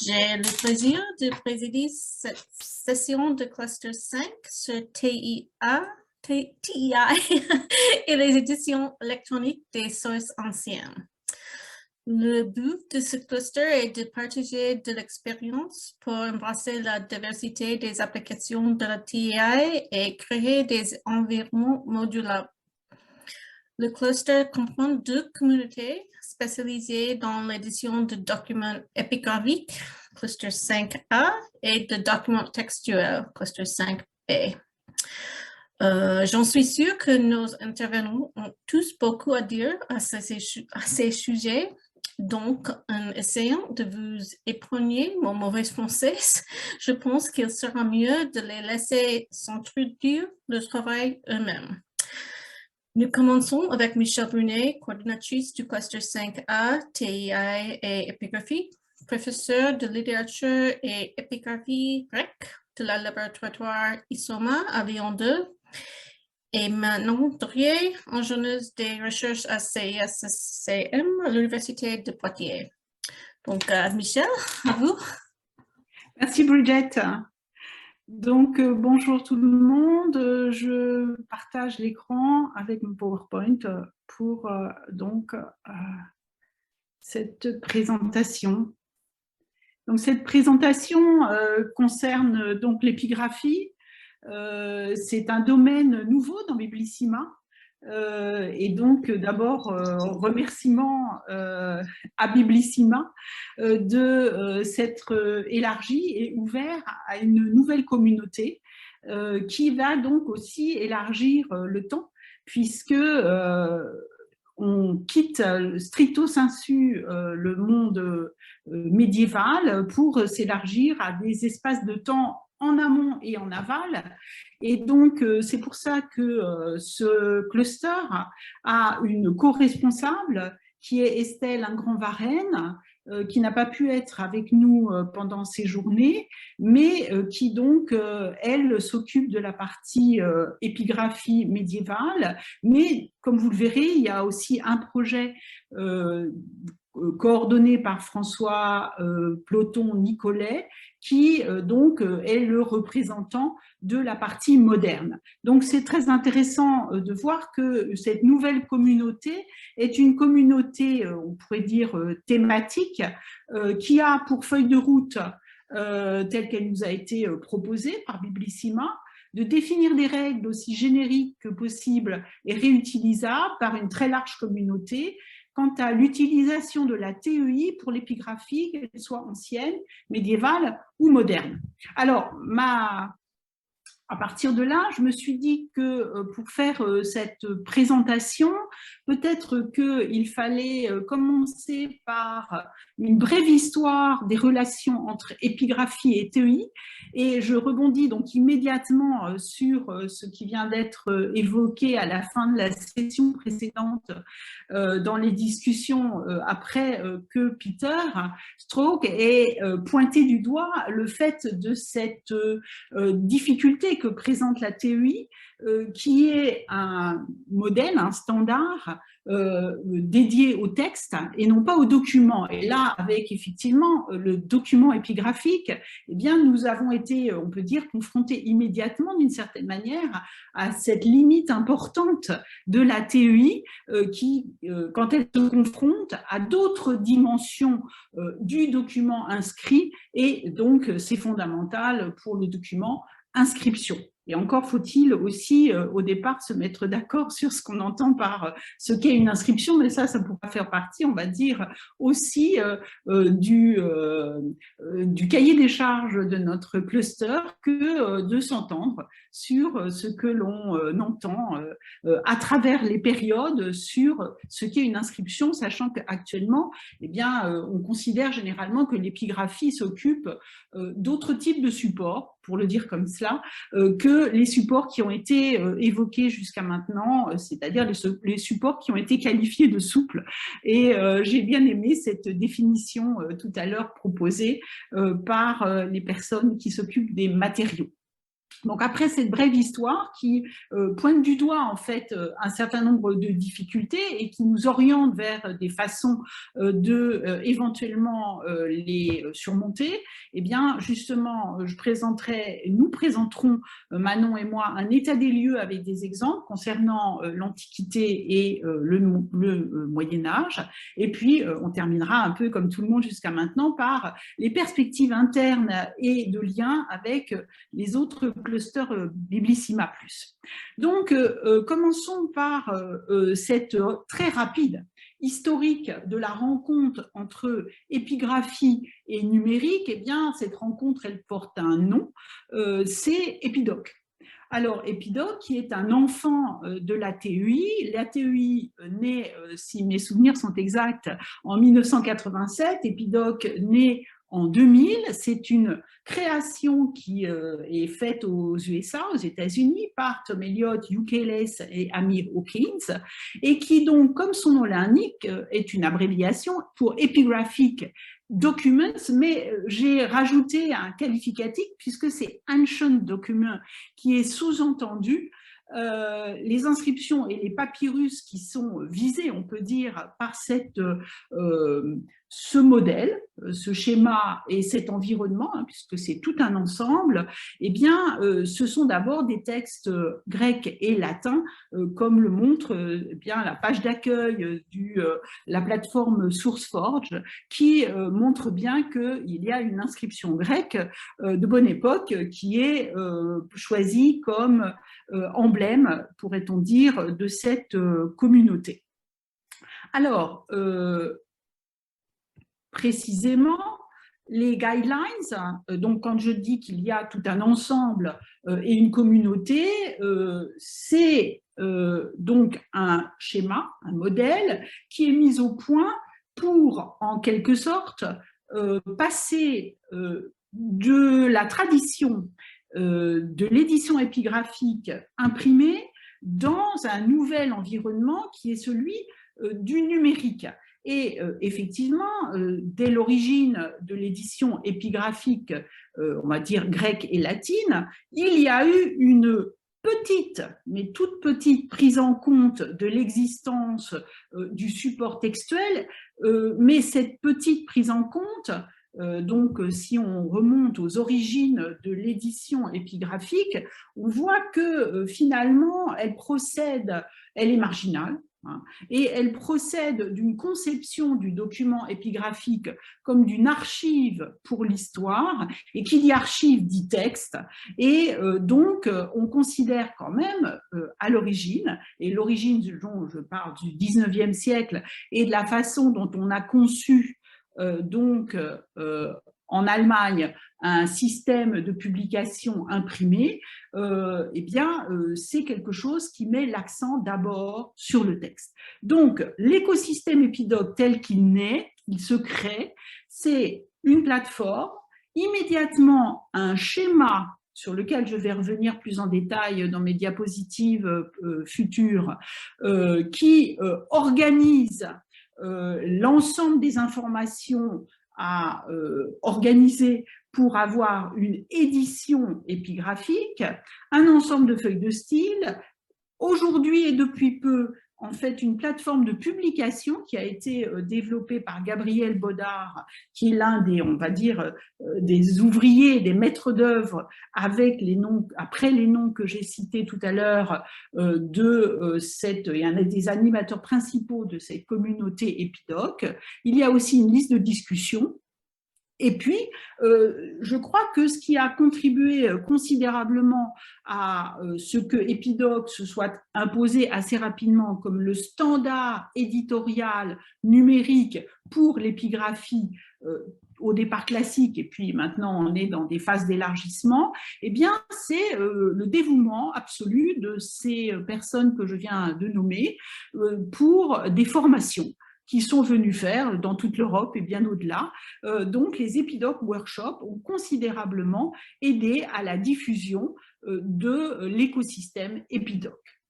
J'ai le plaisir de présider cette session de Cluster 5 sur TEI et les éditions électroniques des sources anciennes. Le but de ce cluster est de partager de l'expérience pour embrasser la diversité des applications de la TEI et créer des environnements modulables. Le cluster comprend deux communautés spécialisées dans l'édition de documents épigraphiques, cluster 5A, et de documents textuels, cluster 5B. J'en suis sûre que nos intervenants ont tous beaucoup à dire à ces sujets. Donc, en essayant de vous épargner mon mauvais français, je pense qu'il sera mieux de les laisser s'introduire le travail eux-mêmes. Nous commençons avec Michèle Brunet, coordinatrice du cluster 5A, TEI et épigraphie, professeure de littérature et épigraphie grecque de la laboratoire ISOMA à Lyon 2, et Manon Dorier, ingénieuse des recherches à CISSCM à l'Université de Poitiers. Donc, Michèle, à vous. Merci Bridget. Donc, bonjour tout le monde. Je partage l'écran avec mon PowerPoint pour cette présentation. Donc, cette présentation concerne donc l'épigraphie. C'est un domaine nouveau dans Biblissima. Et donc, d'abord, remerciement à Biblissima de s'être élargi et ouvert à une nouvelle communauté qui va donc aussi élargir le temps, puisque on quitte stricto sensu le monde médiéval pour s'élargir à des espaces de temps en amont et en aval. Et donc, c'est pour ça que ce cluster a une co-responsable qui est Estelle Ingrand-Varenne, qui n'a pas pu être avec nous pendant ces journées, mais qui donc, elle, s'occupe de la partie épigraphie médiévale. Mais comme vous le verrez, il y a aussi un projet coordonné par François Ploton-Nicolet, qui donc est le représentant de la partie moderne. Donc c'est très intéressant de voir que cette nouvelle communauté est une communauté, on pourrait dire, thématique, qui a pour feuille de route, telle qu'elle nous a été proposée par Biblissima, de définir des règles aussi génériques que possible et réutilisables par une très large communauté quant à l'utilisation de la TEI pour l'épigraphie, qu'elle soit ancienne, médiévale ou moderne. Alors, à partir de là, je me suis dit que pour faire cette présentation, peut-être qu'il fallait commencer par une brève histoire des relations entre épigraphie et TEI. Et je rebondis donc immédiatement sur ce qui vient d'être évoqué à la fin de la session précédente dans les discussions après que Peter Stroke ait pointé du doigt le fait de cette difficulté que présente la TEI, qui est un modèle, un standard dédié au texte et non pas au document. Et là, avec effectivement le document épigraphique, eh bien, nous avons été, on peut dire, confrontés immédiatement d'une certaine manière à cette limite importante de la TEI qui, quand elle se confronte à d'autres dimensions du document inscrit, et donc c'est fondamental pour le document inscription. Et encore faut-il aussi, au départ, se mettre d'accord sur ce qu'on entend par ce qu'est une inscription, mais ça pourra faire partie, on va dire, aussi du cahier des charges de notre cluster que de s'entendre sur ce que l'on entend à travers les périodes sur ce qu'est une inscription, sachant qu'actuellement, eh bien, on considère généralement que l'épigraphie s'occupe d'autres types de supports, pour le dire comme cela, que les supports qui ont été évoqués jusqu'à maintenant, c'est-à-dire les supports qui ont été qualifiés de souples. Et j'ai bien aimé cette définition tout à l'heure proposée par les personnes qui s'occupent des matériaux. Donc après cette brève histoire qui pointe du doigt en fait un certain nombre de difficultés et qui nous oriente vers des façons de éventuellement les surmonter, eh bien justement nous présenterons Manon et moi un état des lieux avec des exemples concernant l'Antiquité et le Moyen Âge, et puis on terminera un peu comme tout le monde jusqu'à maintenant par les perspectives internes et de liens avec les autres clusters Biblissima+. Donc, commençons par cette très rapide historique de la rencontre entre épigraphie et numérique. Eh bien, cette rencontre, elle porte un nom, c'est Épidoque. Alors, Épidoque, qui est un enfant de l'ATEI. L'ATEI naît, si mes souvenirs sont exacts, en 1987. Épidoque naît en 2000. C'est une création qui est faite aux USA, aux États-Unis, par Tom Elliott, Hugh Kales et Amir Hawkins, et qui donc, comme son nom l'indique, est une abréviation pour Epigraphic Documents, mais j'ai rajouté un qualificatif puisque c'est Ancient Document qui est sous-entendu. Les inscriptions et les papyrus qui sont visés, on peut dire, par ce modèle, ce schéma et cet environnement, hein, puisque c'est tout un ensemble, eh bien, ce sont d'abord des textes grecs et latins, comme le montre eh bien, la page d'accueil de la plateforme SourceForge, qui montre bien qu'il y a une inscription grecque de bonne époque qui est choisie comme emblème, pourrait-on dire, de cette communauté. Alors, précisément, les guidelines, donc quand je dis qu'il y a tout un ensemble et une communauté, c'est donc un schéma, un modèle qui est mis au point pour, en quelque sorte, passer de la tradition de l'édition épigraphique imprimée dans un nouvel environnement qui est celui du numérique. Et effectivement, dès l'origine de l'édition épigraphique, on va dire grecque et latine, il y a eu une petite, mais toute petite prise en compte de l'existence du support textuel, mais cette petite prise en compte, donc si on remonte aux origines de l'édition épigraphique, on voit que finalement elle est marginale, hein, et elle procède d'une conception du document épigraphique comme d'une archive pour l'histoire, et qui dit archive dit texte, et donc on considère quand même à l'origine, et l'origine dont je parle du 19e siècle et de la façon dont on a conçu donc en Allemagne un système de publication imprimée, eh bien c'est quelque chose qui met l'accent d'abord sur le texte. Donc l'écosystème Épidoque tel qu'il naît, il se crée, c'est une plateforme, immédiatement un schéma sur lequel je vais revenir plus en détail dans mes diapositives futures, qui organise l'ensemble des informations à organiser pour avoir une édition épigraphique, un ensemble de feuilles de style, aujourd'hui et depuis peu, en fait, une plateforme de publication qui a été développée par Gabriel Bodard, qui est l'un des, on va dire, des ouvriers, des maîtres d'œuvre, avec les noms, après les noms que j'ai cités tout à l'heure, il y en a des animateurs principaux de cette communauté Épidoque. Il y a aussi une liste de discussion. Et puis, je crois que ce qui a contribué considérablement à ce que Épidoque se soit imposé assez rapidement comme le standard éditorial numérique pour l'épigraphie au départ classique, et puis maintenant on est dans des phases d'élargissement, eh bien c'est le dévouement absolu de ces personnes que je viens de nommer pour des formations qui sont venus faire dans toute l'Europe et bien au-delà. Donc les Épidoque Workshops ont considérablement aidé à la diffusion de l'écosystème Épidoque.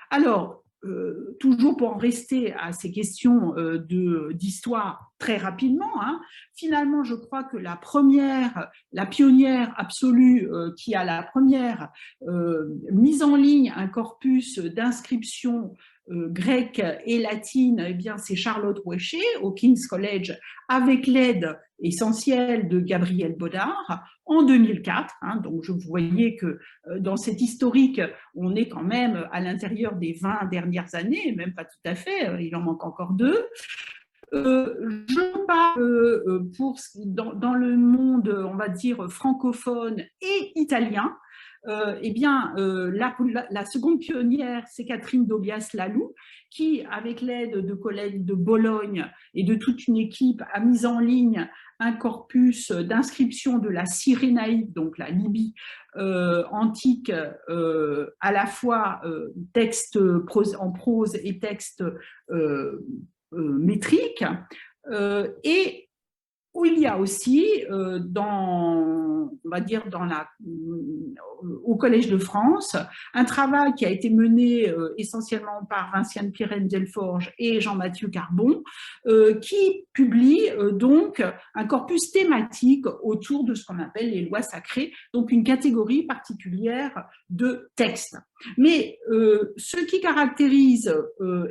Alors, toujours pour en rester à ces questions d'histoire très rapidement, hein, finalement, je crois que la pionnière absolue qui a la première mise en ligne un corpus d'inscriptions grecque et latine, eh bien, c'est Charlotte Wescher au King's College avec l'aide essentielle de Gabriel Bodard en 2004. Hein, donc, vous voyez que dans cet historique, on est quand même à l'intérieur des 20 dernières années, même pas tout à fait, il en manque encore 2. Je parle dans le monde, on va dire, francophone et italien. Eh bien, la seconde pionnière, c'est Catherine Dobias-Lalou, qui, avec l'aide de collègues de Bologne et de toute une équipe, a mis en ligne un corpus d'inscription de la Cyrénaïque, donc la Libye antique, à la fois texte en prose et texte métrique, et où il y a aussi, on va dire au Collège de France, un travail qui a été mené essentiellement par Vinciane Pirenne-Delforge et Jean-Mathieu Carbon, qui publie donc un corpus thématique autour de ce qu'on appelle les lois sacrées, donc une catégorie particulière de textes. Mais ce qui caractérise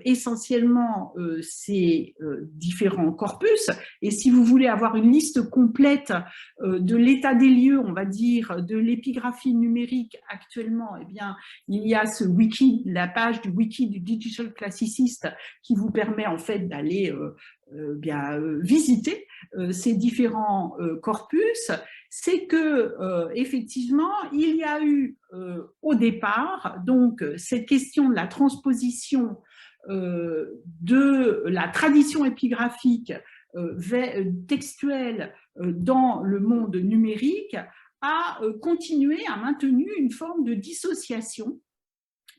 essentiellement ces différents corpus, et si vous voulez avoir une liste complète de l'état des lieux, on va dire, de l'épigraphie numérique actuellement, eh bien, il y a ce wiki, la page du wiki du Digital Classicist qui vous permet en fait d'aller visiter ces différents corpus. C'est que effectivement, il y a eu au départ donc cette question de la transposition de la tradition épigraphique textuelle dans le monde numérique a continué, a maintenu une forme de dissociation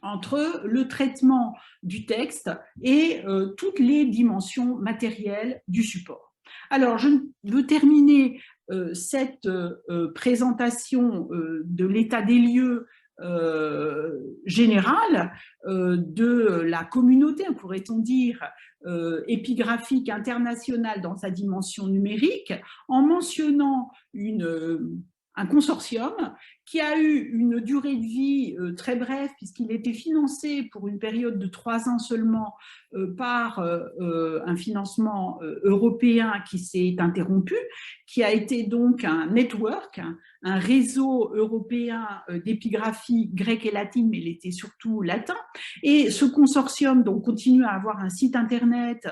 entre le traitement du texte et toutes les dimensions matérielles du support. Alors, je veux terminer cette présentation de l'état des lieux général de la communauté, pourrait-on dire, épigraphique internationale dans sa dimension numérique, en mentionnant un consortium qui a eu une durée de vie très brève, puisqu'il était financé pour une période de 3 ans seulement par un financement européen qui s'est interrompu, qui a été donc un network, un réseau européen d'épigraphie grecque et latine, mais il était surtout latin. Et ce consortium donc, continue à avoir un site internet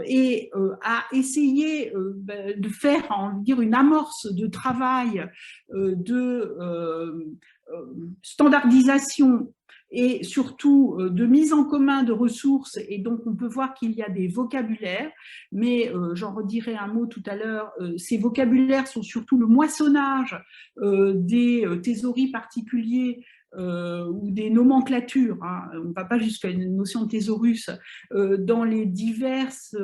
et a essayé de faire, on va dire, une amorce de travail de standardisation et surtout de mise en commun de ressources. Et donc, on peut voir qu'il y a des vocabulaires, mais j'en redirai un mot tout à l'heure. Ces vocabulaires sont surtout le moissonnage des thésauries particuliers ou des nomenclatures, hein, on ne va pas jusqu'à une notion de thésaurus, dans les diverses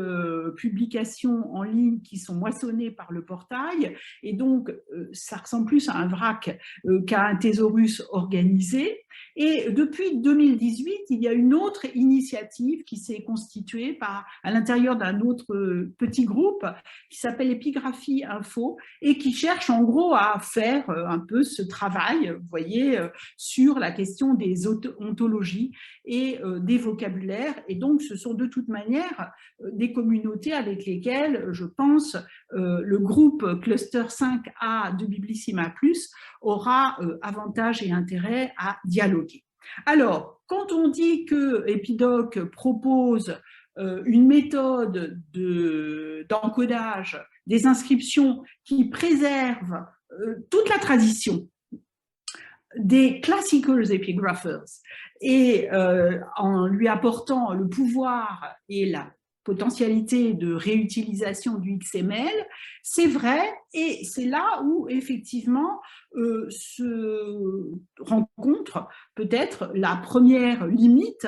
publications en ligne qui sont moissonnées par le portail, et donc ça ressemble plus à un vrac qu'à un thésaurus organisé. Et depuis 2018, il y a une autre initiative qui s'est constituée à l'intérieur d'un autre petit groupe qui s'appelle Épigraphie Info et qui cherche en gros à faire un peu ce travail, vous voyez, sur la question des ontologies et des vocabulaires. Et donc, ce sont de toute manière des communautés avec lesquelles, je pense, le groupe Cluster 5A de Biblissima Plus aura avantage et intérêt à dialoguer. Alors, quand on dit que Epidoc propose une méthode d'encodage des inscriptions qui préserve toute la tradition des classical epigraphers et en lui apportant le pouvoir et la potentialité de réutilisation du XML, c'est vrai, et c'est là où effectivement se rencontre peut-être la première limite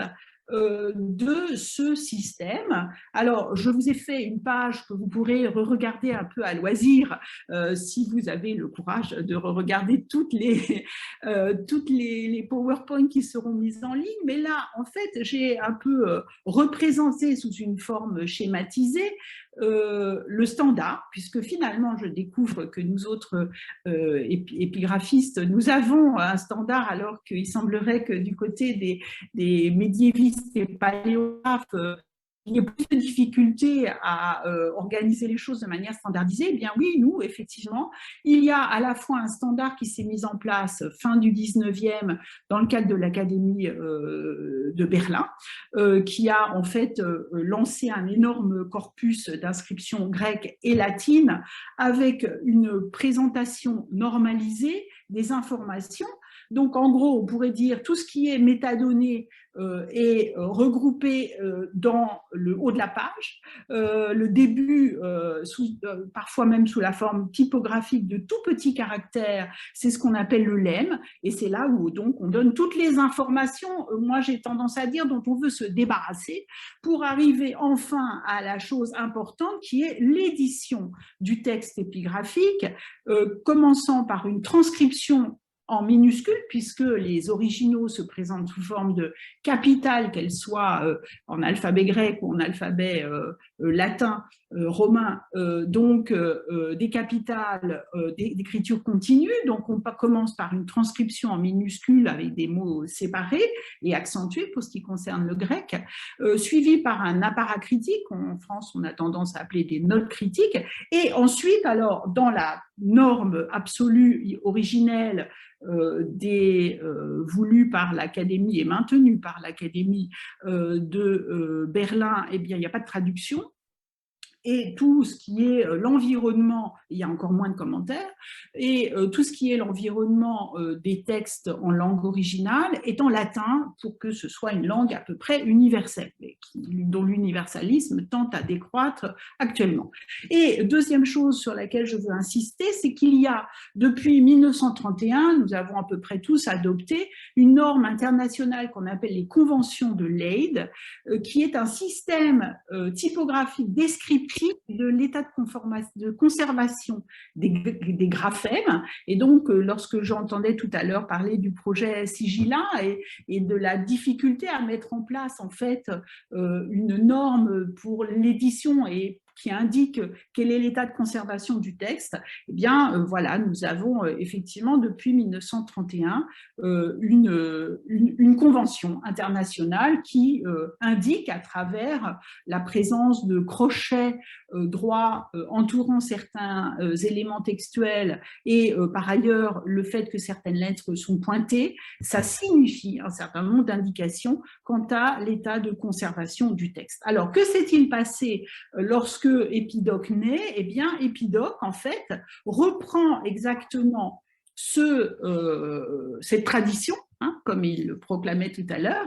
de ce système. Alors, je vous ai fait une page que vous pourrez regarder un peu à loisir si vous avez le courage de regarder toutes les PowerPoint qui seront mises en ligne. Mais là, en fait, j'ai un peu représenté sous une forme schématisée le standard, puisque finalement, je découvre que nous autres épigraphistes, nous avons un standard, alors qu'il semblerait que du côté des médiévistes et paléographes, il y a plus de difficultés à organiser les choses de manière standardisée. Eh bien oui, nous, effectivement, il y a à la fois un standard qui s'est mis en place fin du 19e dans le cadre de l'Académie de Berlin, qui a en fait lancé un énorme corpus d'inscriptions grecques et latines avec une présentation normalisée des informations. Donc, en gros, on pourrait dire tout ce qui est métadonnées est regroupé dans le haut de la page. Le début, parfois même sous la forme typographique de tout petits caractères, c'est ce qu'on appelle le lemme. Et c'est là où donc on donne toutes les informations, moi j'ai tendance à dire, dont on veut se débarrasser pour arriver enfin à la chose importante qui est l'édition du texte épigraphique, commençant par une transcription en minuscules, puisque les originaux se présentent sous forme de capitales, qu'elles soient en alphabet grec ou en alphabet latin, romain, donc des capitales d'écriture continue. Donc on commence par une transcription en minuscules avec des mots séparés et accentués pour ce qui concerne le grec, suivi par un apparat critique, en France on a tendance à appeler des notes critiques, et ensuite, alors dans la norme absolue originelle voulu par l'Académie et maintenu par l'Académie de Berlin, eh bien, il n'y a pas de traduction. Et tout ce qui est l'environnement, il y a encore moins de commentaires, et tout ce qui est l'environnement des textes en langue originale est en latin pour que ce soit une langue à peu près universelle, dont l'universalisme tente à décroître actuellement. Et deuxième chose sur laquelle je veux insister, c'est qu'il y a, depuis 1931, nous avons à peu près tous adopté une norme internationale qu'on appelle les conventions de Leyde, qui est un système typographique descriptif de l'état de conservation des graphèmes. Et donc, lorsque j'entendais tout à l'heure parler du projet Sigilla et de la difficulté à mettre en place en fait une norme pour l'édition et qui indique quel est l'état de conservation du texte, eh bien, voilà, nous avons effectivement depuis 1931 une convention internationale qui indique à travers la présence de crochets droits entourant certains éléments textuels et par ailleurs le fait que certaines lettres sont pointées, ça signifie un certain nombre d'indications quant à l'état de conservation du texte. Alors, que s'est-il passé lorsque Épidoque naît? Eh bien, Épidoque, en fait, reprend exactement cette tradition, hein, comme il le proclamait tout à l'heure,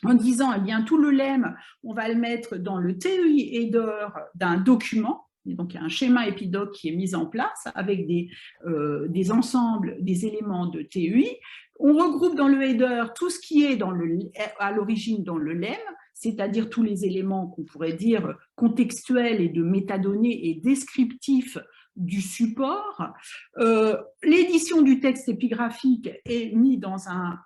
en disant, eh bien, tout le lemme, on va le mettre dans le TEI header d'un document. Et donc, il y a un schéma Épidoque qui est mis en place avec des ensembles, des éléments de TEI. On regroupe dans le header tout ce qui est à l'origine dans le lemme, c'est-à-dire tous les éléments qu'on pourrait dire contextuels et de métadonnées et descriptifs du support. L'édition du texte épigraphique est mise dans un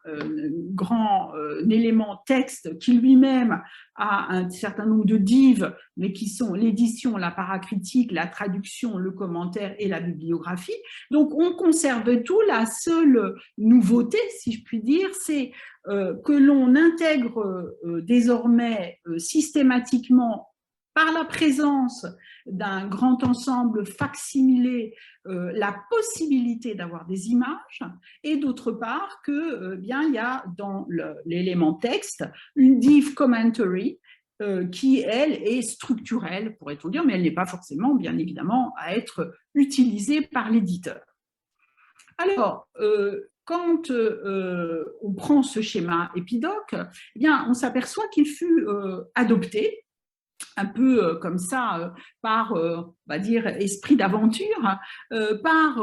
grand élément texte qui lui-même a un certain nombre de divs, mais qui sont l'édition, la paracritique, la traduction, le commentaire et la bibliographie. Donc on conserve tout. La seule nouveauté, si je puis dire, c'est que l'on intègre désormais systématiquement par la présence d'un grand ensemble facsimilé, la possibilité d'avoir des images, et d'autre part que bien il y a dans l'élément texte une div commentary qui elle est structurelle, pourrait-on dire, mais elle n'est pas forcément bien évidemment à être utilisée par l'éditeur. Alors, quand on prend ce schéma Épidoque, eh bien, on s'aperçoit qu'il fut adopté un peu comme ça, par, on va dire, esprit d'aventure, par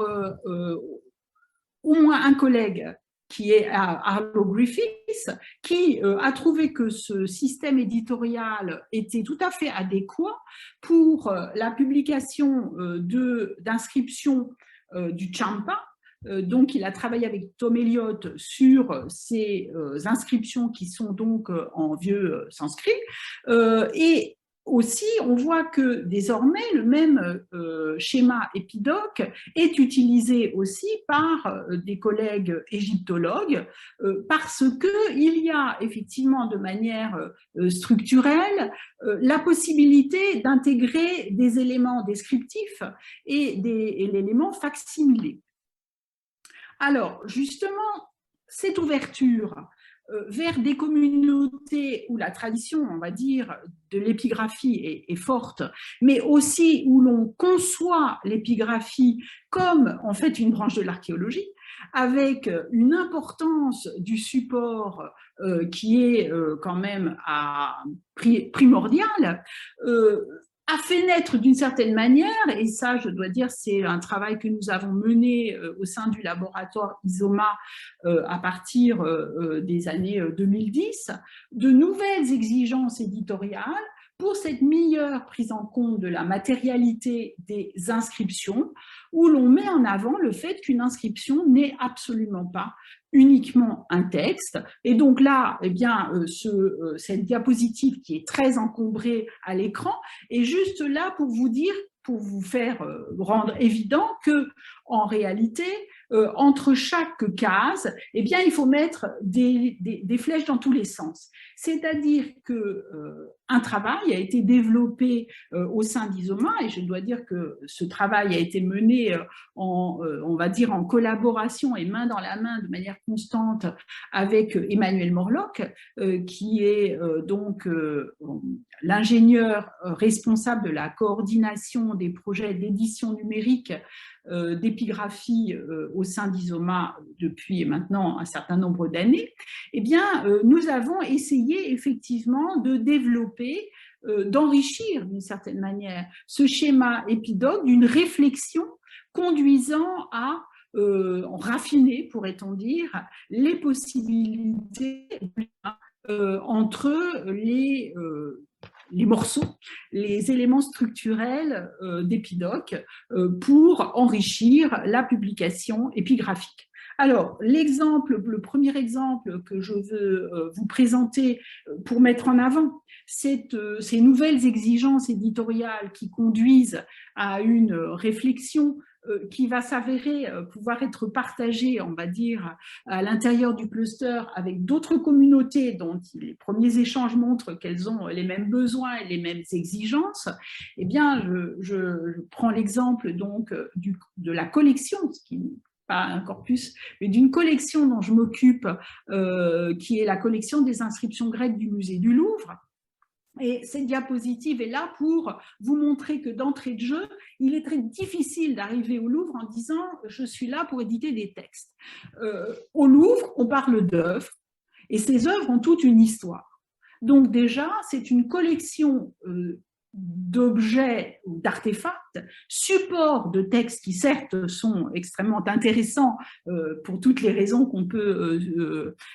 au moins un collègue qui est Arlo Griffiths, qui a trouvé que ce système éditorial était tout à fait adéquat pour la publication d'inscriptions du Champa. Donc, il a travaillé avec Tom Elliott sur ces inscriptions qui sont donc en vieux sanskrit. Et aussi, on voit que désormais, le même schéma épidoque est utilisé aussi par des collègues égyptologues parce qu'il y a effectivement de manière structurelle la possibilité d'intégrer des éléments descriptifs et l'élément facsimilé. Alors, justement, cette ouverture vers des communautés où la tradition, on va dire, de l'épigraphie est forte, mais aussi où l'on conçoit l'épigraphie comme, en fait, une branche de l'archéologie, avec une importance du support qui est quand même primordiale, a fait naître d'une certaine manière, et ça, je dois dire, c'est un travail que nous avons mené au sein du laboratoire ISOMA à partir des années 2010, de nouvelles exigences éditoriales pour cette meilleure prise en compte de la matérialité des inscriptions, où l'on met en avant le fait qu'une inscription n'est absolument pas uniquement un texte. Et donc là, eh bien, cette diapositive qui est très encombrée à l'écran est juste là pour vous dire, pour vous faire rendre évident que, en réalité, entre chaque case, eh bien, il faut mettre des flèches dans tous les sens. C'est-à-dire que un travail a été développé au sein d'ISOMA, et je dois dire que ce travail a été mené on va dire en collaboration et main dans la main de manière constante avec Emmanuel Morlock, qui est donc l'ingénieur responsable de la coordination des projets d'édition numérique d'épigraphie au sein d'ISOMA depuis maintenant un certain nombre d'années. Eh bien, nous avons essayé effectivement de développer, d'enrichir d'une certaine manière ce schéma épidoque d'une réflexion conduisant à raffiner, pourrait-on dire, les possibilités entre les morceaux, les éléments structurels d'épidoque pour enrichir la publication épigraphique. Alors, le premier exemple que je veux vous présenter pour mettre en avant ces nouvelles exigences éditoriales qui conduisent à une réflexion qui va s'avérer pouvoir être partagée, on va dire, à l'intérieur du cluster avec d'autres communautés dont les premiers échanges montrent qu'elles ont les mêmes besoins et les mêmes exigences. Eh bien, je prends l'exemple donc de la collection, ce qui pas un corpus, mais d'une collection dont je m'occupe, qui est la collection des inscriptions grecques du musée du Louvre. Et cette diapositive est là pour vous montrer que d'entrée de jeu, il est très difficile d'arriver au Louvre en disant « je suis là pour éditer des textes ». Au Louvre, on parle d'œuvres, et ces œuvres ont toute une histoire. Donc déjà, c'est une collection d'objets ou d'artefacts, supports de textes qui certes sont extrêmement intéressants pour toutes les raisons qu'on peut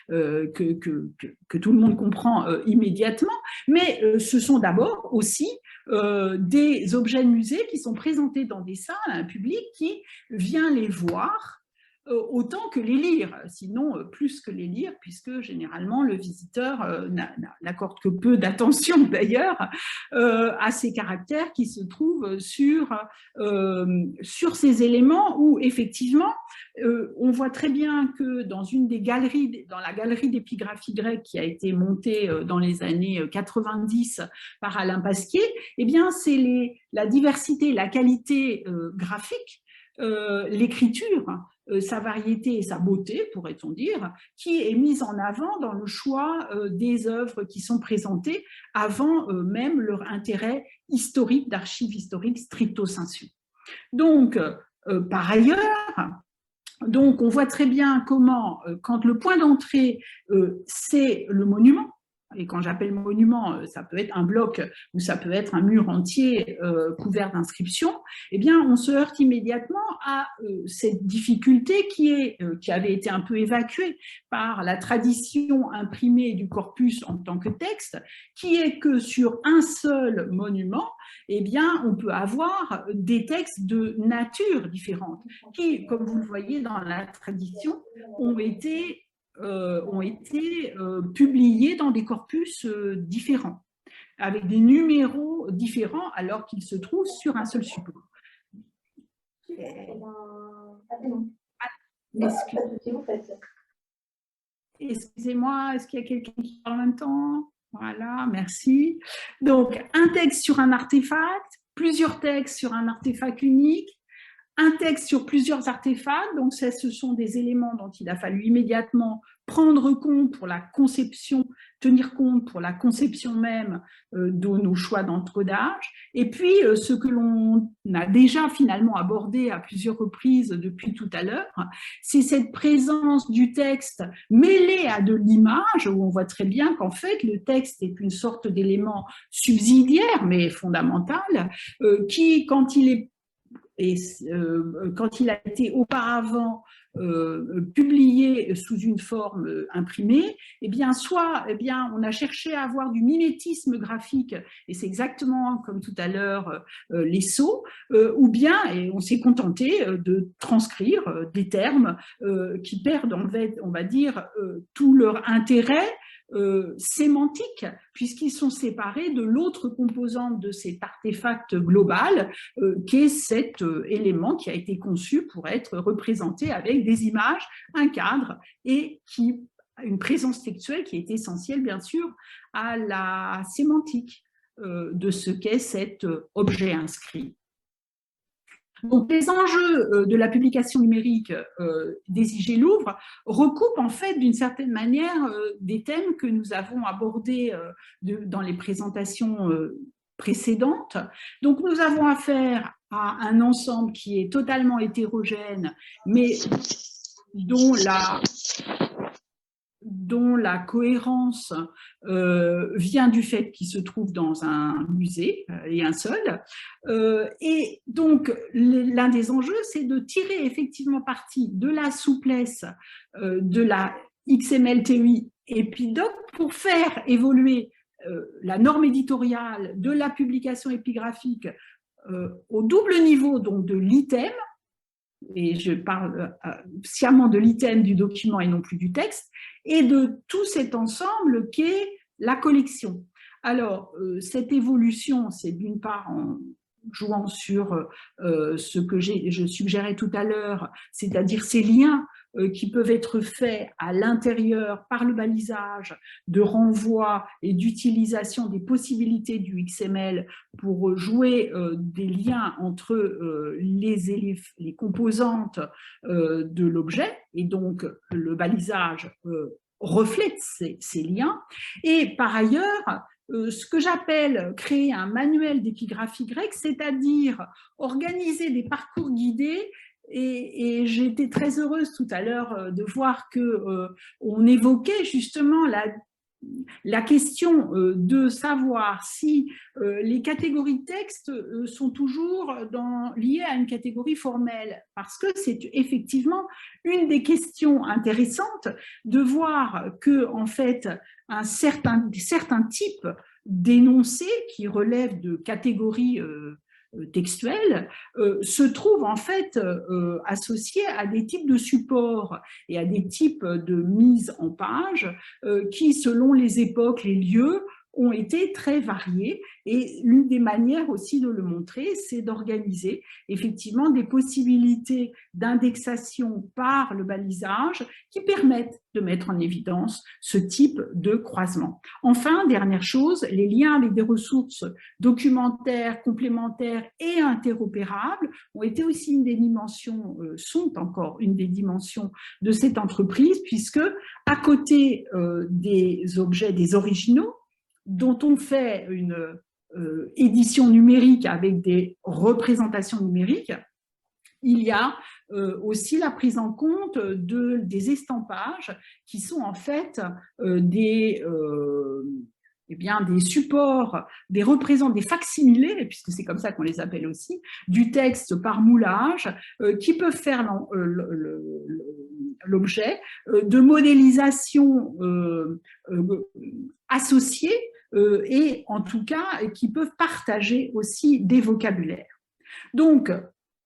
que tout le monde comprend immédiatement, mais ce sont d'abord aussi des objets de musée qui sont présentés dans des salles à un public qui vient les voir autant que les lire, sinon plus que les lire, puisque généralement le visiteur n'accorde que peu d'attention d'ailleurs à ces caractères qui se trouvent sur ces éléments où effectivement on voit très bien que dans une des galeries, dans la galerie d'épigraphie grecque qui a été montée dans les années 90 par Alain Pasquier, eh bien c'est la diversité, la qualité graphique, l'écriture, sa variété et sa beauté, pourrait-on dire, qui est mise en avant dans le choix des œuvres qui sont présentées avant même leur intérêt historique, d'archives historiques stricto sensu. Donc, par ailleurs, donc on voit très bien comment, quand le point d'entrée, c'est le monument, et quand j'appelle monument, ça peut être un bloc ou ça peut être un mur entier couvert d'inscriptions, eh bien, on se heurte immédiatement à cette difficulté qui avait été un peu évacuée par la tradition imprimée du corpus en tant que texte, qui est que sur un seul monument, eh bien, on peut avoir des textes de nature différente, qui, comme vous le voyez dans la tradition, ont été publiés dans des corpus différents, avec des numéros différents, alors qu'ils se trouvent sur un seul support. Excusez-moi, est-ce qu'il y a quelqu'un qui parle en même temps? Voilà, merci. Donc, un texte sur un artefact, plusieurs textes sur un artefact unique, un texte sur plusieurs artefacts, donc ce sont des éléments dont il a fallu immédiatement prendre compte pour la conception, tenir compte pour la conception même de nos choix d'encodage. Et puis, ce que l'on a déjà finalement abordé à plusieurs reprises depuis tout à l'heure, c'est cette présence du texte mêlé à de l'image, où on voit très bien qu'en fait, le texte est une sorte d'élément subsidiaire, mais fondamental, qui, quand il a été auparavant publié sous une forme imprimée, eh bien, on a cherché à avoir du mimétisme graphique, et c'est exactement comme tout à l'heure les sceaux, ou bien, et on s'est contenté de transcrire des termes qui perdent, on va dire, tout leur intérêt sémantique, puisqu'ils sont séparés de l'autre composante de cet artefact global, qui est cet élément qui a été conçu pour être représenté avec des images, un cadre, et une présence textuelle qui est essentielle, bien sûr, à la sémantique de ce qu'est cet objet inscrit. Donc, les enjeux de la publication numérique des IG Louvre recoupent en fait d'une certaine manière des thèmes que nous avons abordés dans les présentations précédentes. Donc, nous avons affaire à un ensemble qui est totalement hétérogène, mais dont la cohérence vient du fait qu'il se trouve dans un musée, et un seul. Et donc, l'un des enjeux, c'est de tirer effectivement parti de la souplesse de la XML-TEI Epidoc pour faire évoluer la norme éditoriale de la publication épigraphique au double niveau donc de l'item, et je parle sciemment de l'item du document et non plus du texte, et de tout cet ensemble qu'est la collection. Alors, cette évolution, c'est d'une part en jouant sur ce que je suggérais tout à l'heure, c'est-à-dire ces liens qui peuvent être faits à l'intérieur par le balisage, de renvoi et d'utilisation des possibilités du XML pour jouer des liens entre les composantes de l'objet, et donc le balisage reflète ces liens. Et par ailleurs, ce que j'appelle créer un manuel d'épigraphie grecque, c'est-à-dire organiser des parcours guidés. Et j'ai été très heureuse tout à l'heure de voir qu'on évoquait justement la question de savoir si les catégories de texte sont toujours liées à une catégorie formelle, parce que c'est effectivement une des questions intéressantes de voir que, en fait, certains types d'énoncés qui relèvent de catégories textuelles se trouvent en fait associés à des types de supports et à des types de mise en page qui, selon les époques, les lieux, ont été très variés, et l'une des manières aussi de le montrer, c'est d'organiser effectivement des possibilités d'indexation par le balisage qui permettent de mettre en évidence ce type de croisement. Enfin, dernière chose, les liens avec des ressources documentaires, complémentaires et interopérables ont été aussi une des dimensions, sont encore une des dimensions de cette entreprise, puisque à côté des objets, des originaux, dont on fait une édition numérique avec des représentations numériques, il y a aussi la prise en compte des estampages qui sont en fait des supports, des facsimilés, puisque c'est comme ça qu'on les appelle aussi, du texte par moulage, qui peuvent faire l'objet de modélisation associées et en tout cas qui peuvent partager aussi des vocabulaires. Donc,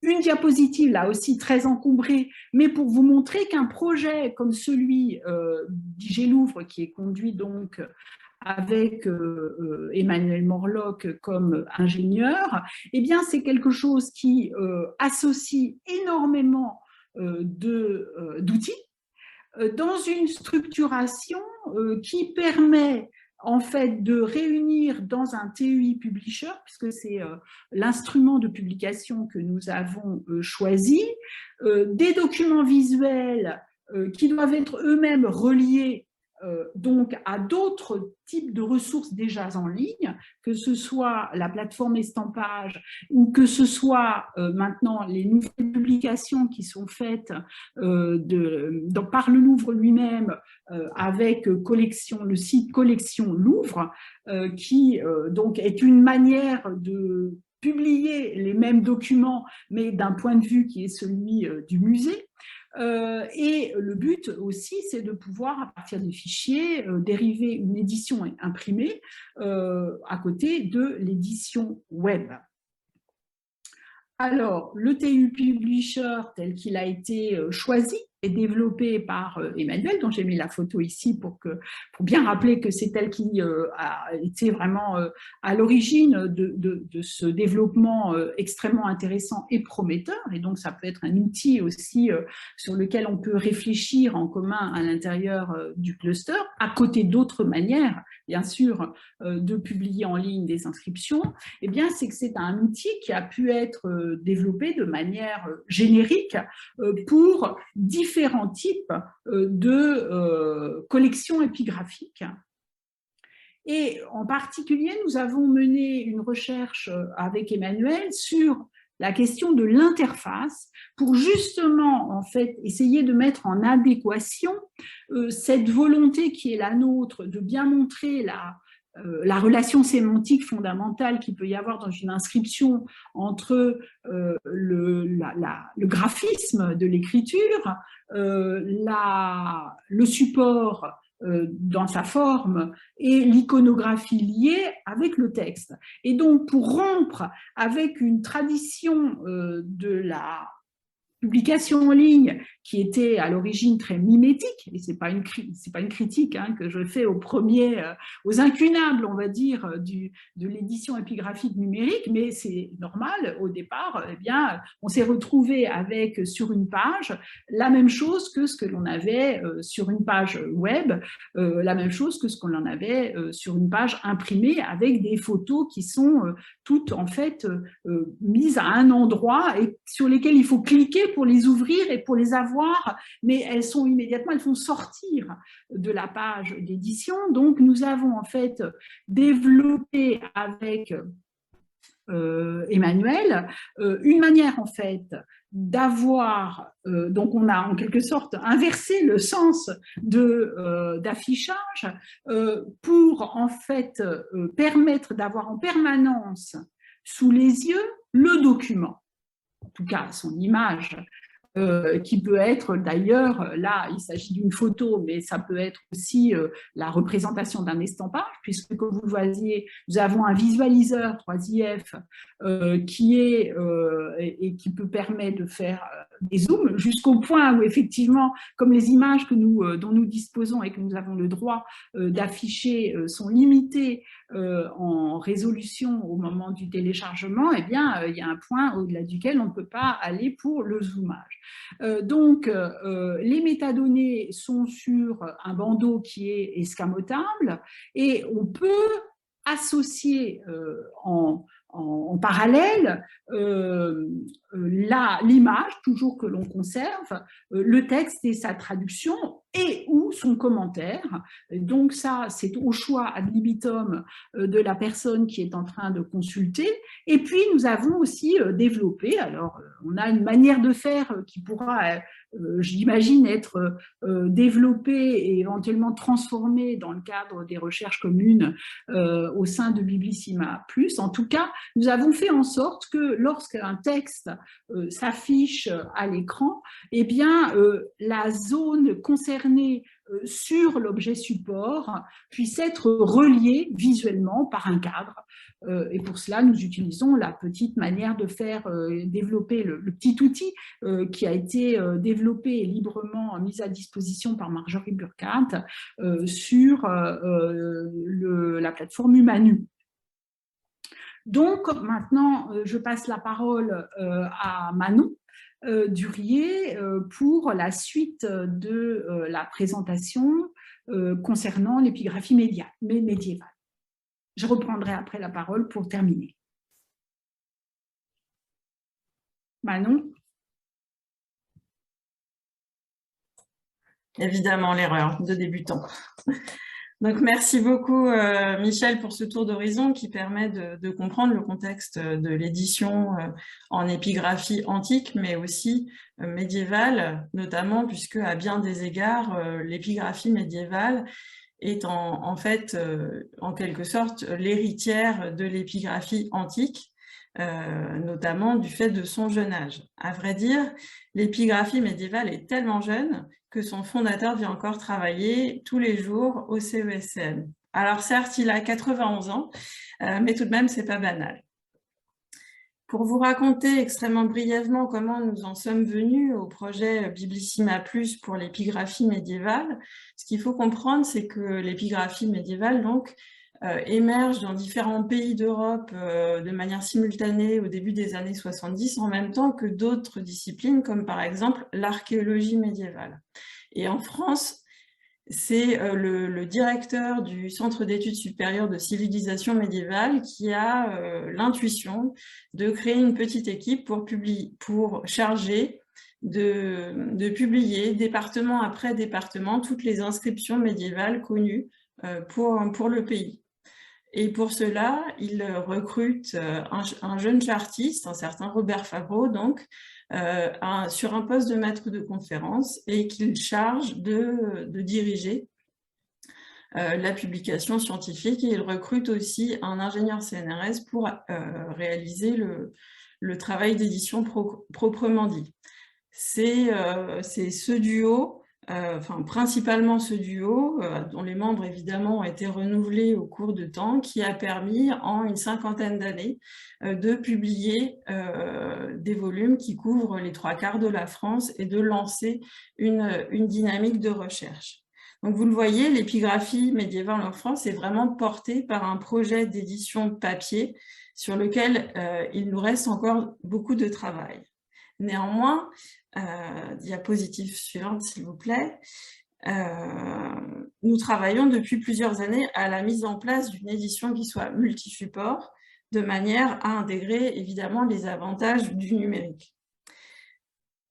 une diapositive là aussi très encombrée, mais pour vous montrer qu'un projet comme celui d'IG Louvre, qui est conduit donc avec Emmanuel Morlock comme ingénieur, eh bien c'est quelque chose qui associe énormément d'outils dans une structuration qui permet en fait de réunir dans un TEI Publisher, puisque c'est l'instrument de publication que nous avons choisi, des documents visuels qui doivent être eux-mêmes reliés donc à d'autres types de ressources déjà en ligne, que ce soit la plateforme Estampage ou que ce soit maintenant les nouvelles publications qui sont faites par le Louvre lui-même avec le site Collection Louvre, qui donc est une manière de publier les mêmes documents, mais d'un point de vue qui est celui du musée. Et le but aussi, c'est de pouvoir, à partir des fichiers, dériver une édition imprimée à côté de l'édition web. Alors, le TEI Publisher tel qu'il a été choisi et développé par Emmanuel, dont j'ai mis la photo ici pour bien rappeler que c'est elle qui a été vraiment à l'origine de ce développement extrêmement intéressant et prometteur. Et donc, ça peut être un outil aussi sur lequel on peut réfléchir en commun à l'intérieur du cluster, à côté d'autres manières, bien sûr, de publier en ligne des inscriptions. Eh bien, c'est que c'est un outil qui a pu être développé de manière générique pour différents types de collections épigraphiques. Et en particulier, nous avons mené une recherche avec Emmanuel sur la question de l'interface pour justement en fait essayer de mettre en adéquation cette volonté qui est la nôtre de bien montrer la relation sémantique fondamentale qu'il peut y avoir dans une inscription entre le graphisme de l'écriture, le support dans sa forme et l'iconographie liée avec le texte. Et donc, pour rompre avec une tradition de la publication en ligne qui était à l'origine très mimétique, et c'est pas une critique que je fais aux incunables, on va dire, de l'édition épigraphique numérique, mais c'est normal, au départ, eh bien, on s'est retrouvé avec sur une page la même chose que ce que l'on avait sur une page web, la même chose que ce qu'on en avait sur une page imprimée avec des photos qui sont toutes en fait mises à un endroit et sur lesquelles il faut cliquer pour les ouvrir et pour les avoir, mais elles font sortir de la page d'édition. Donc, nous avons en fait développé avec Emmanuel une manière en fait d'avoir, donc on a en quelque sorte inversé le sens d'affichage pour en fait permettre d'avoir en permanence sous les yeux le document, en tout cas son image, qui peut être d'ailleurs, là il s'agit d'une photo, mais ça peut être aussi la représentation d'un estampage, puisque comme vous le voyez, nous avons un visualiseur 3IF qui est et qui peut permettre de faire des zooms jusqu'au point où effectivement, comme les images dont nous disposons et que nous avons le droit d'afficher sont limitées en résolution au moment du téléchargement, eh bien, il y a un point au-delà duquel on ne peut pas aller pour le zoomage. Donc, les métadonnées sont sur un bandeau qui est escamotable et on peut associer en parallèle l'image, toujours que l'on conserve, le texte et sa traduction et ou son commentaire. Donc ça, c'est au choix ad libitum de la personne qui est en train de consulter. Et puis, nous avons aussi développé, alors on a une manière de faire qui pourra, j'imagine, être développée et éventuellement transformée dans le cadre des recherches communes au sein de Biblissima+. En tout cas, nous avons fait en sorte que lorsqu'un texte s'affiche à l'écran, eh bien, la zone concernée sur l'objet support puisse être reliée visuellement par un cadre. Et pour cela, nous utilisons la petite manière de faire développer le petit outil qui a été développé et librement mis à disposition par Marjorie Burkhardt sur la plateforme Humanu. Donc, maintenant, je passe la parole à Manon Durier pour la suite de la présentation concernant l'épigraphie médiévale. Je reprendrai après la parole pour terminer. Manon? Évidemment, l'erreur de débutant. Donc, merci beaucoup, Michel, pour ce tour d'horizon qui permet de comprendre le contexte de l'édition en épigraphie antique, mais aussi médiévale, notamment puisque, à bien des égards, l'épigraphie médiévale est en fait, en quelque sorte, l'héritière de l'épigraphie antique, notamment du fait de son jeune âge. À vrai dire, l'épigraphie médiévale est tellement jeune que son fondateur vient encore travailler tous les jours au CESCM. Alors certes, il a 91 ans, mais tout de même, c'est pas banal. Pour vous raconter extrêmement brièvement comment nous en sommes venus au projet Biblissima+ pour l'épigraphie médiévale, ce qu'il faut comprendre, c'est que l'épigraphie médiévale donc, émerge dans différents pays d'Europe de manière simultanée au début des années 70, en même temps que d'autres disciplines, comme par exemple l'archéologie médiévale. Et en France, c'est le directeur du Centre d'études supérieures de civilisation médiévale qui a l'intuition de créer une petite équipe pour charger de publier département après département toutes les inscriptions médiévales connues pour le pays. Et pour cela, il recrute un jeune chartiste, un certain Robert Favreau, donc, sur un poste de maître de conférence et qu'il charge de diriger la publication scientifique. Et il recrute aussi un ingénieur CNRS pour réaliser le travail d'édition proprement dit. C'est ce duo, principalement ce duo, dont les membres évidemment ont été renouvelés au cours de temps, qui a permis en une cinquantaine d'années de publier des volumes qui couvrent les 3/4 de la France et de lancer une dynamique de recherche. Donc vous le voyez, l'épigraphie médiévale en France est vraiment portée par un projet d'édition papier sur lequel il nous reste encore beaucoup de travail. Néanmoins, diapositive suivante s'il vous plaît, nous travaillons depuis plusieurs années à la mise en place d'une édition qui soit multi-support, de manière à intégrer évidemment les avantages du numérique.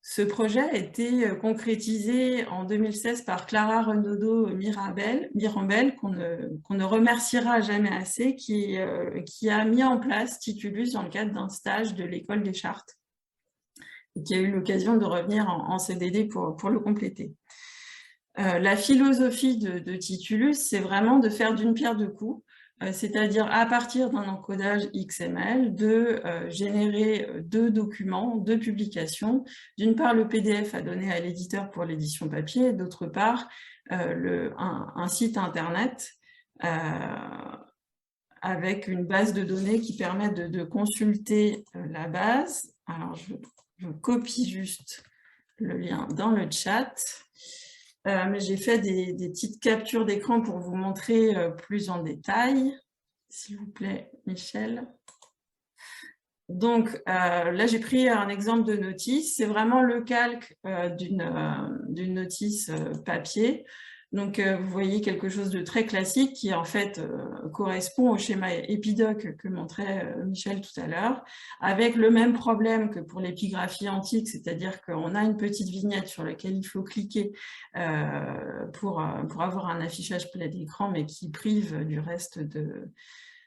Ce projet a été concrétisé en 2016 par Clara Renaudot-Mirambel, qu'on ne remerciera jamais assez, qui a mis en place Titulus dans le cadre d'un stage de l'école des Chartes, et qui a eu l'occasion de revenir en CDD pour le compléter. La philosophie de Titulus, c'est vraiment de faire d'une pierre deux coups, c'est-à-dire à partir d'un encodage XML, de générer deux documents, deux publications. D'une part, le PDF à donner à l'éditeur pour l'édition papier, d'autre part, un site internet avec une base de données qui permet de consulter la base. Alors, je copie juste le lien dans le chat. Mais j'ai fait des petites captures d'écran pour vous montrer plus en détail. S'il vous plaît, Michel. Donc là, j'ai pris un exemple de notice. C'est vraiment le calque d'une notice papier Donc, vous voyez quelque chose de très classique qui, en fait, correspond au schéma épidoque que montrait Michel tout à l'heure, avec le même problème que pour l'épigraphie antique, c'est-à-dire qu'on a une petite vignette sur laquelle il faut cliquer pour avoir un affichage plein d'écran, mais qui prive du reste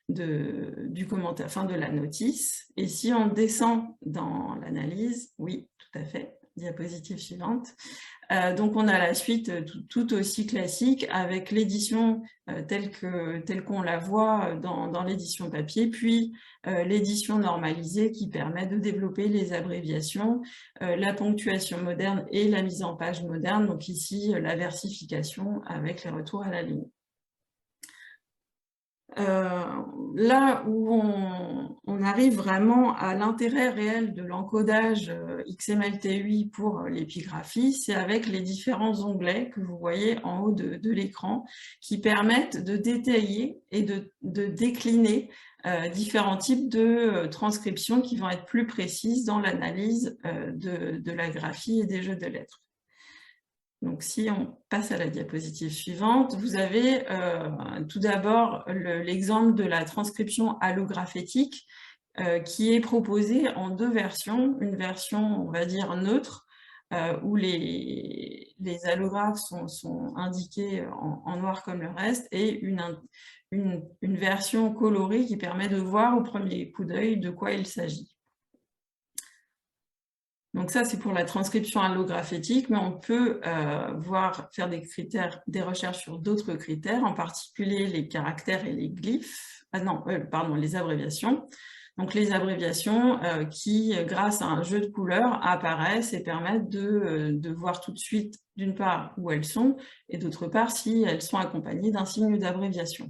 du commentaire, enfin de la notice. Et si on descend dans l'analyse, oui, tout à fait, diapositive suivante. Donc on a la suite tout aussi classique avec l'édition telle qu'on la voit dans l'édition papier, puis l'édition normalisée qui permet de développer les abréviations, la ponctuation moderne et la mise en page moderne, donc ici la versification avec les retours à la ligne. Là où on arrive vraiment à l'intérêt réel de l'encodage XML-TUI pour l'épigraphie, c'est avec les différents onglets que vous voyez en haut de l'écran qui permettent de détailler et de décliner différents types de transcriptions qui vont être plus précises dans l'analyse de la graphie et des jeux de lettres. Donc, si on passe à la diapositive suivante, vous avez tout d'abord l'exemple de la transcription allographétique qui est proposée en deux versions. Une version, on va dire, neutre, où les allographes sont indiqués en noir comme le reste, et une version colorée qui permet de voir au premier coup d'œil de quoi il s'agit. Donc ça, c'est pour la transcription allographétique, mais on peut faire des recherches sur d'autres critères, en particulier les caractères et les glyphes, les abréviations. Donc les abréviations qui, grâce à un jeu de couleurs, apparaissent et permettent de voir tout de suite, d'une part, où elles sont, et d'autre part, si elles sont accompagnées d'un signe d'abréviation.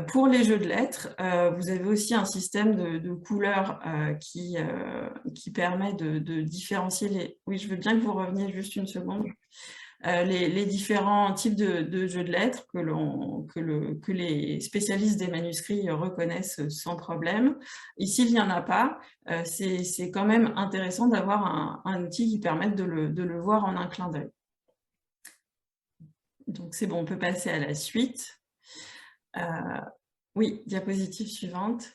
Pour les jeux de lettres, vous avez aussi un système de couleurs qui permet de différencier les... Oui, je veux bien que vous reveniez juste une seconde. Les différents types de jeux de lettres que les spécialistes des manuscrits reconnaissent sans problème. Ici, il n'y en a pas. C'est quand même intéressant d'avoir un outil qui permette de le voir en un clin d'œil. Donc, c'est bon, on peut passer à la suite. Oui, diapositive suivante.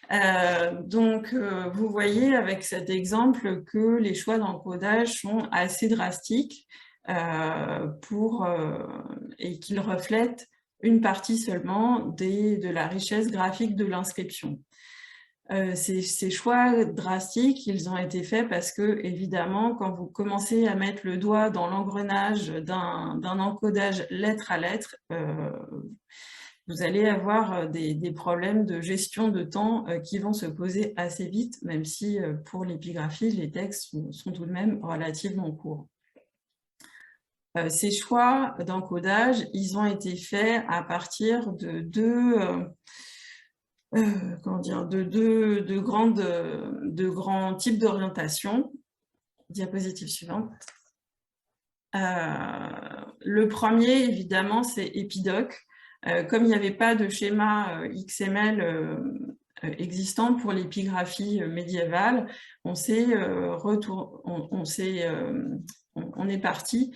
Vous voyez avec cet exemple que les choix d'encodage sont assez drastiques et qu'ils reflètent une partie seulement de la richesse graphique de l'inscription. Ces choix drastiques, ils ont été faits parce que, évidemment, quand vous commencez à mettre le doigt dans l'engrenage d'un encodage lettre à lettre, vous allez avoir des problèmes de gestion de temps qui vont se poser assez vite, même si pour l'épigraphie, les textes sont tout de même relativement courts. Ces choix d'encodage, ils ont été faits à partir de grands types d'orientation. Diapositive suivante. Le premier, évidemment, c'est Epidoc. Comme il n'y avait pas de schéma XML existant pour l'épigraphie médiévale, on est parti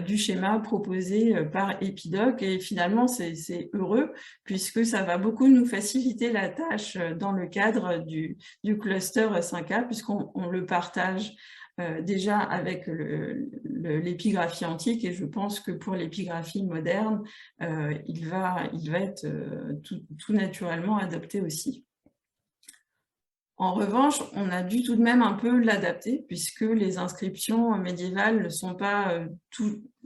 du schéma proposé par Epidoc, et finalement c'est heureux puisque ça va beaucoup nous faciliter la tâche dans le cadre du cluster 5A, puisqu'on le partage déjà avec l'épigraphie antique, et je pense que pour l'épigraphie moderne, il va être tout naturellement adopté aussi. En revanche, on a dû tout de même un peu l'adapter, puisque les inscriptions médiévales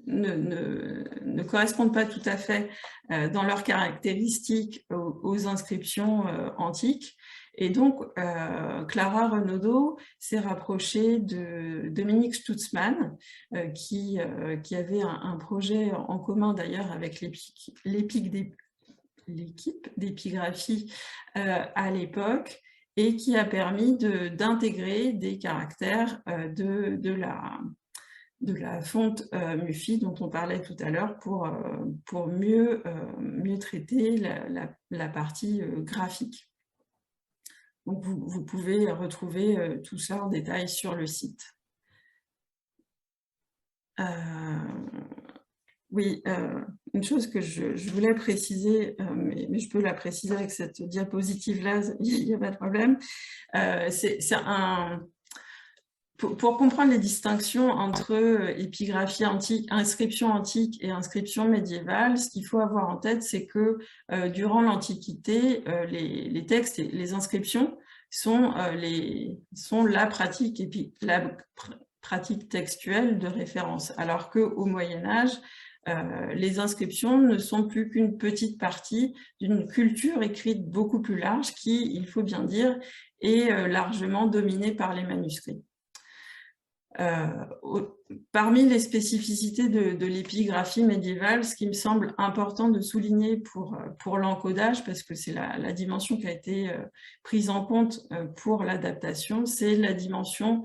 ne correspondent pas tout à fait dans leurs caractéristiques aux inscriptions antiques. Et donc, Clara Renaudot s'est rapprochée de Dominique Stutzmann, qui avait un projet en commun d'ailleurs avec l'équipe d'épigraphie à l'époque, et qui a permis d'intégrer des caractères de la fonte MUFI dont on parlait tout à l'heure pour mieux traiter la partie graphique. Donc, vous pouvez retrouver tout ça en détail sur le site. Oui, une chose que je voulais préciser, mais je peux la préciser avec cette diapositive-là, il n'y a pas de problème. Pour comprendre les distinctions entre épigraphie antique, inscription antique et inscription médiévale, ce qu'il faut avoir en tête, c'est que durant l'Antiquité, les textes et les inscriptions sont la pratique textuelle de référence, alors qu'au Moyen-Âge, les inscriptions ne sont plus qu'une petite partie d'une culture écrite beaucoup plus large qui, il faut bien dire, est largement dominée par les manuscrits. Parmi les spécificités de l'épigraphie médiévale, ce qui me semble important de souligner pour l'encodage, parce que c'est la dimension qui a été prise en compte pour l'adaptation, c'est la dimension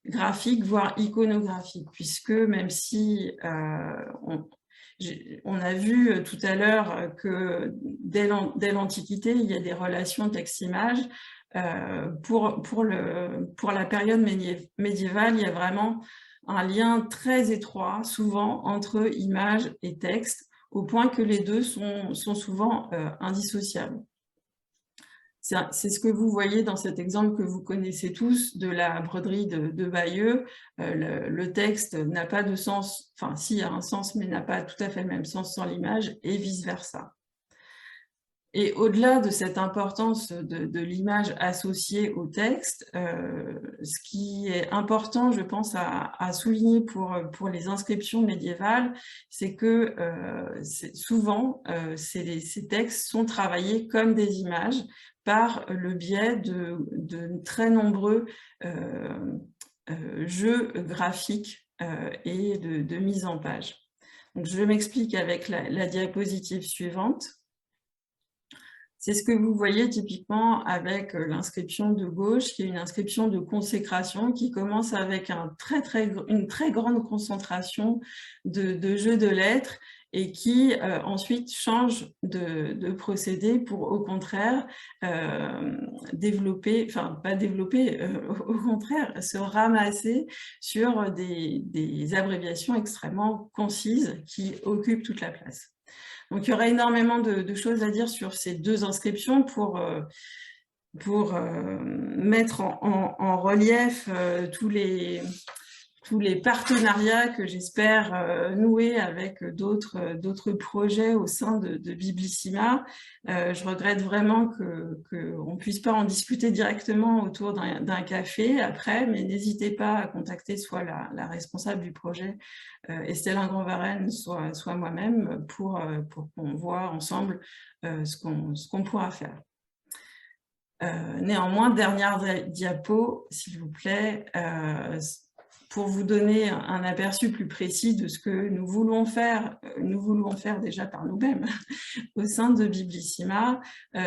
graphique, voire iconographique, puisque même si on a vu tout à l'heure que dès l'Antiquité, il y a des relations texte-image. Pour la période médiévale, il y a vraiment un lien très étroit, souvent, entre image et texte, au point que les deux sont souvent indissociables. C'est ce que vous voyez dans cet exemple que vous connaissez tous de la broderie de Bayeux. Le texte n'a pas de sens, enfin, si, il y a un sens, mais n'a pas tout à fait le même sens sans l'image, et vice-versa. Et au-delà de cette importance de l'image associée au texte, ce qui est important, je pense, à souligner pour les inscriptions médiévales, c'est que souvent, ces textes sont travaillés comme des images par le biais de très nombreux jeux graphiques et de mise en page. Donc, je m'explique avec la diapositive suivante. C'est ce que vous voyez typiquement avec l'inscription de gauche, qui est une inscription de consécration qui commence avec une très grande concentration de jeux de lettres et qui ensuite change de procédé pour au contraire au contraire se ramasser sur des abréviations extrêmement concises qui occupent toute la place. Donc, il y aura énormément de choses à dire sur ces deux inscriptions pour mettre en relief tous les partenariats que j'espère nouer avec d'autres projets au sein de Biblissima. Je regrette vraiment qu'on ne puisse pas en discuter directement autour d'un café après, mais n'hésitez pas à contacter soit la responsable du projet, Estelle Ingrand-Varenne, soit moi-même, pour qu'on voit ensemble ce qu'on pourra faire. Néanmoins, dernière diapo, s'il vous plaît, pour vous donner un aperçu plus précis de ce que nous voulons faire déjà par nous-mêmes au sein de Biblissima,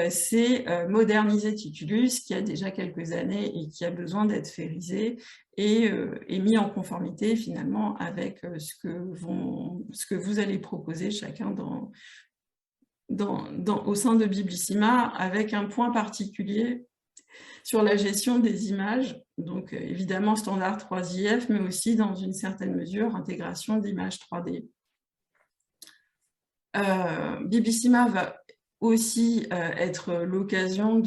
c'est moderniser Titulus, qui a déjà quelques années et qui a besoin d'être férisé et mis en conformité finalement avec ce que vous allez proposer chacun au sein de Biblissima, avec un point particulier sur la gestion des images, donc évidemment standard 3IF, mais aussi dans une certaine mesure intégration d'images 3D. Biblissima va aussi être l'occasion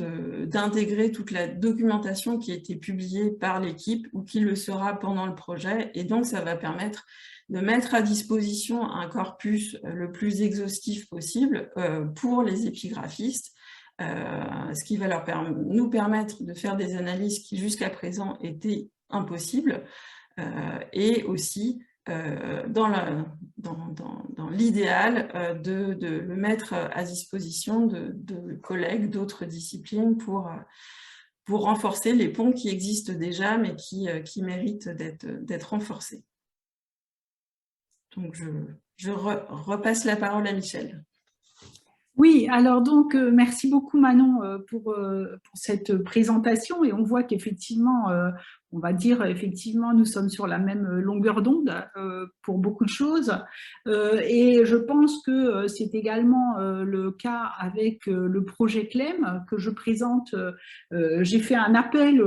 d'intégrer toute la documentation qui a été publiée par l'équipe ou qui le sera pendant le projet, et donc ça va permettre de mettre à disposition un corpus le plus exhaustif possible pour les épigraphistes, ce qui va nous permettre de faire des analyses qui jusqu'à présent étaient impossibles, et aussi dans l'idéal de le mettre à disposition de collègues d'autres disciplines pour renforcer les ponts qui existent déjà mais qui méritent d'être renforcés. Donc je repasse la parole à Michel. Oui, alors donc merci beaucoup Manon pour cette présentation, et on voit qu'effectivement on va dire, effectivement, nous sommes sur la même longueur d'onde pour beaucoup de choses. Et je pense que c'est également le cas avec le projet CLEM que je présente. J'ai fait un appel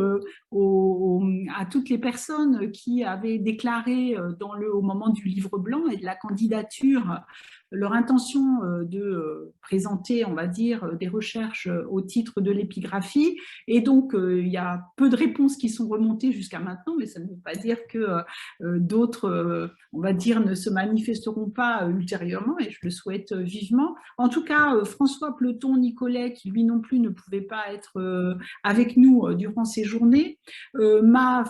à toutes les personnes qui avaient déclaré au moment du livre blanc et de la candidature leur intention de présenter, on va dire, des recherches au titre de l'épigraphie. Et donc, il y a peu de réponses qui sont remontées jusqu'à maintenant, mais ça ne veut pas dire que d'autres, on va dire, ne se manifesteront pas ultérieurement, et je le souhaite vivement. En tout cas, François Pleton-Nicolet, qui lui non plus ne pouvait pas être avec nous durant ces journées, m'a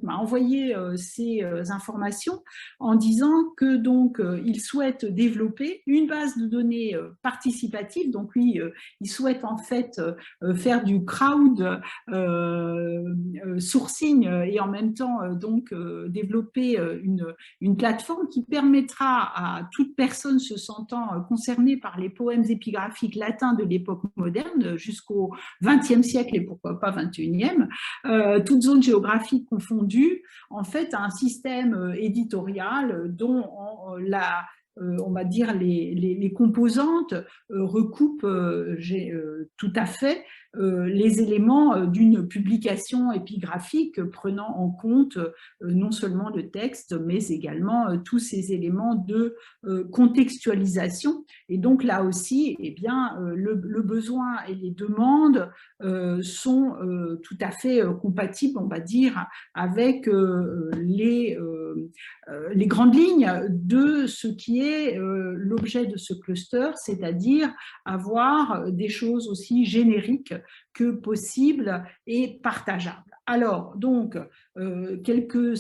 envoyé ces informations en disant que donc il souhaite développer une base de données participative. Donc lui, il souhaite en fait faire du crowd sourcing et en même temps développer une plateforme qui permettra à toute personne se sentant concernée par les poèmes épigraphiques latins de l'époque moderne jusqu'au XXe siècle et pourquoi pas XXIe, toute zone géographique confondue, en fait, un système éditorial dont on va dire les composantes recoupent tout à fait les éléments d'une publication épigraphique prenant en compte non seulement le texte, mais également tous ces éléments de contextualisation. Et donc là aussi, eh bien, le besoin et les demandes sont tout à fait compatibles, on va dire, avec les grandes lignes de ce qui est l'objet de ce cluster, c'est-à-dire avoir des choses aussi génériques que possibles et partageables. Alors, donc, quelques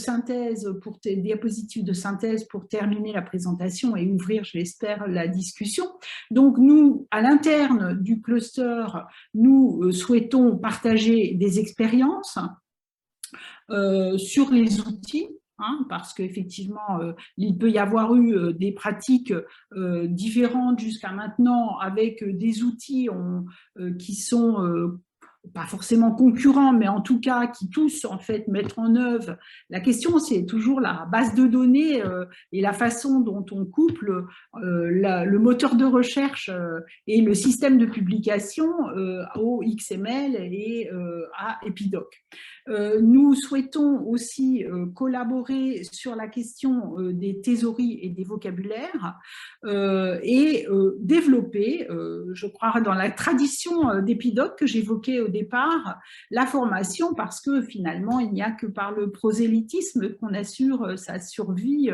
diapositives de synthèse pour terminer la présentation et ouvrir, je l'espère, la discussion. Donc, nous, à l'interne du cluster, nous souhaitons partager des expériences sur les outils, parce qu'effectivement, il peut y avoir eu des pratiques différentes jusqu'à maintenant avec des outils qui sont pas forcément concurrents, mais en tout cas qui tous en fait mettent en œuvre. La question, c'est toujours la base de données et la façon dont on couple le moteur de recherche et le système de publication au XML et à Epidoc. Nous souhaitons aussi collaborer sur la question des thésauries et des vocabulaires et développer, je crois, dans la tradition d'Epidoc que j'évoquais au départ, la formation, parce que finalement, il n'y a que par le prosélytisme qu'on assure sa survie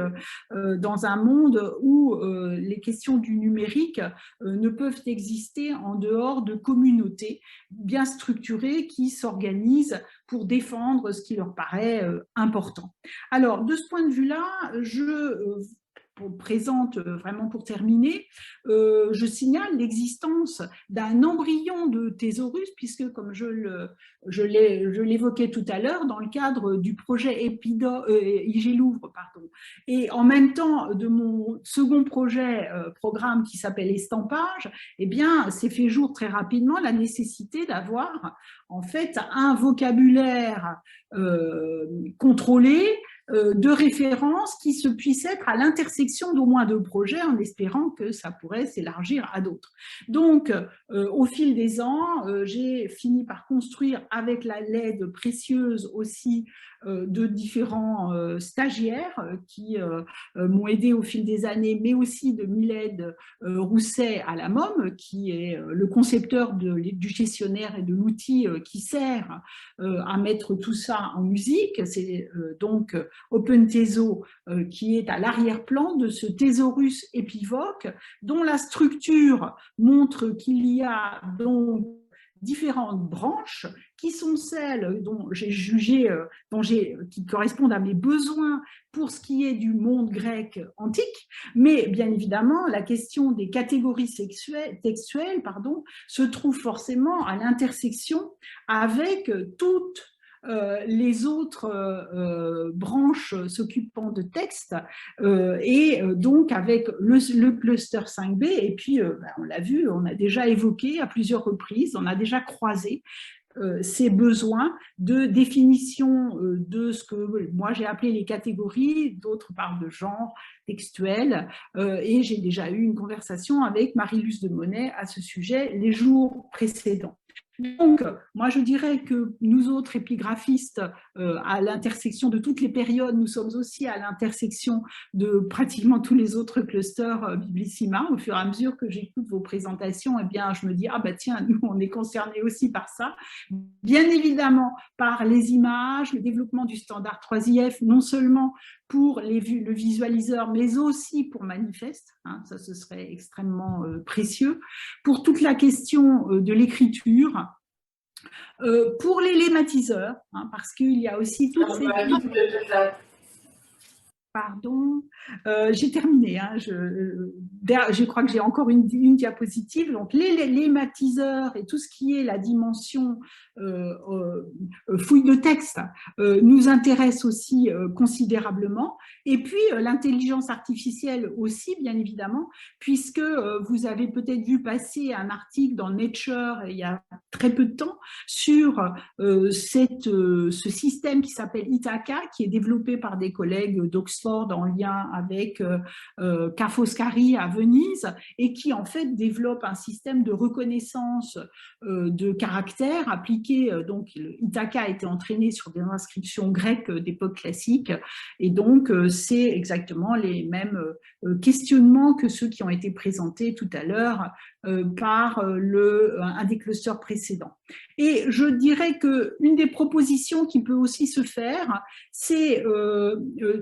dans un monde où les questions du numérique ne peuvent exister en dehors de communautés bien structurées qui s'organisent pour défendre ce qui leur paraît important. Alors, de ce point de vue-là, je présente vraiment pour terminer, je signale l'existence d'un embryon de thésaurus, puisque comme je l'évoquais tout à l'heure, dans le cadre du projet IG Louvre, et en même temps de mon second programme qui s'appelle Estampage, eh bien, s'est fait jour très rapidement la nécessité d'avoir en fait un vocabulaire contrôlé, de références qui puissent être à l'intersection d'au moins 2 projets, en espérant que ça pourrait s'élargir à d'autres. Donc, au fil des ans, j'ai fini par construire avec l'aide précieuse aussi de différents stagiaires qui m'ont aidé au fil des années, mais aussi de Milède Rousset à la MOM, qui est le concepteur du gestionnaire et de l'outil qui sert à mettre tout ça en musique. C'est donc OpenThéso qui est à l'arrière-plan de ce thésaurus épivoque, dont la structure montre qu'il y a donc différentes branches qui sont celles dont j'ai jugé, qui correspondent à mes besoins pour ce qui est du monde grec antique, mais bien évidemment la question des catégories textuelles se trouve forcément à l'intersection avec toutes les autres branches s'occupant de texte et donc avec le cluster 5B, et puis on l'a vu, on a déjà évoqué à plusieurs reprises, on a déjà croisé ces besoins de définition de ce que moi j'ai appelé les catégories, d'autres parlent de genre textuel, et j'ai déjà eu une conversation avec Marie-Luce de Monet à ce sujet les jours précédents. Donc, moi, je dirais que nous autres épigraphistes, à l'intersection de toutes les périodes, nous sommes aussi à l'intersection de pratiquement tous les autres clusters Biblissima. Au fur et à mesure que j'écoute vos présentations, eh bien, je me dis, ah bah tiens, nous, on est concernés aussi par ça. Bien évidemment, par les images, le développement du standard 3IF, non seulement pour le visualiseur, mais aussi pour Manifeste, hein, ça ce serait extrêmement précieux, pour toute la question de l'écriture, pour les lématiseurs, hein, parce qu'il y a aussi toutes ces... Pardon, j'ai terminé, hein, je crois que j'ai encore une diapositive. Donc les lématiseurs et tout ce qui est la dimension fouille de texte nous intéresse aussi considérablement. Et puis l'intelligence artificielle aussi, bien évidemment, puisque vous avez peut-être vu passer un article dans Nature il y a très peu de temps sur ce système qui s'appelle Ithaka, qui est développé par des collègues d'Oxford en lien avec Ca' Foscari à Venise, et qui en fait développe un système de reconnaissance de caractères appliqué. Donc Ithaka a été entraîné sur des inscriptions grecques d'époque classique, et donc c'est exactement les mêmes questionnements que ceux qui ont été présentés tout à l'heure par un des clusters précédents. Et je dirais qu'une des propositions qui peut aussi se faire, c'est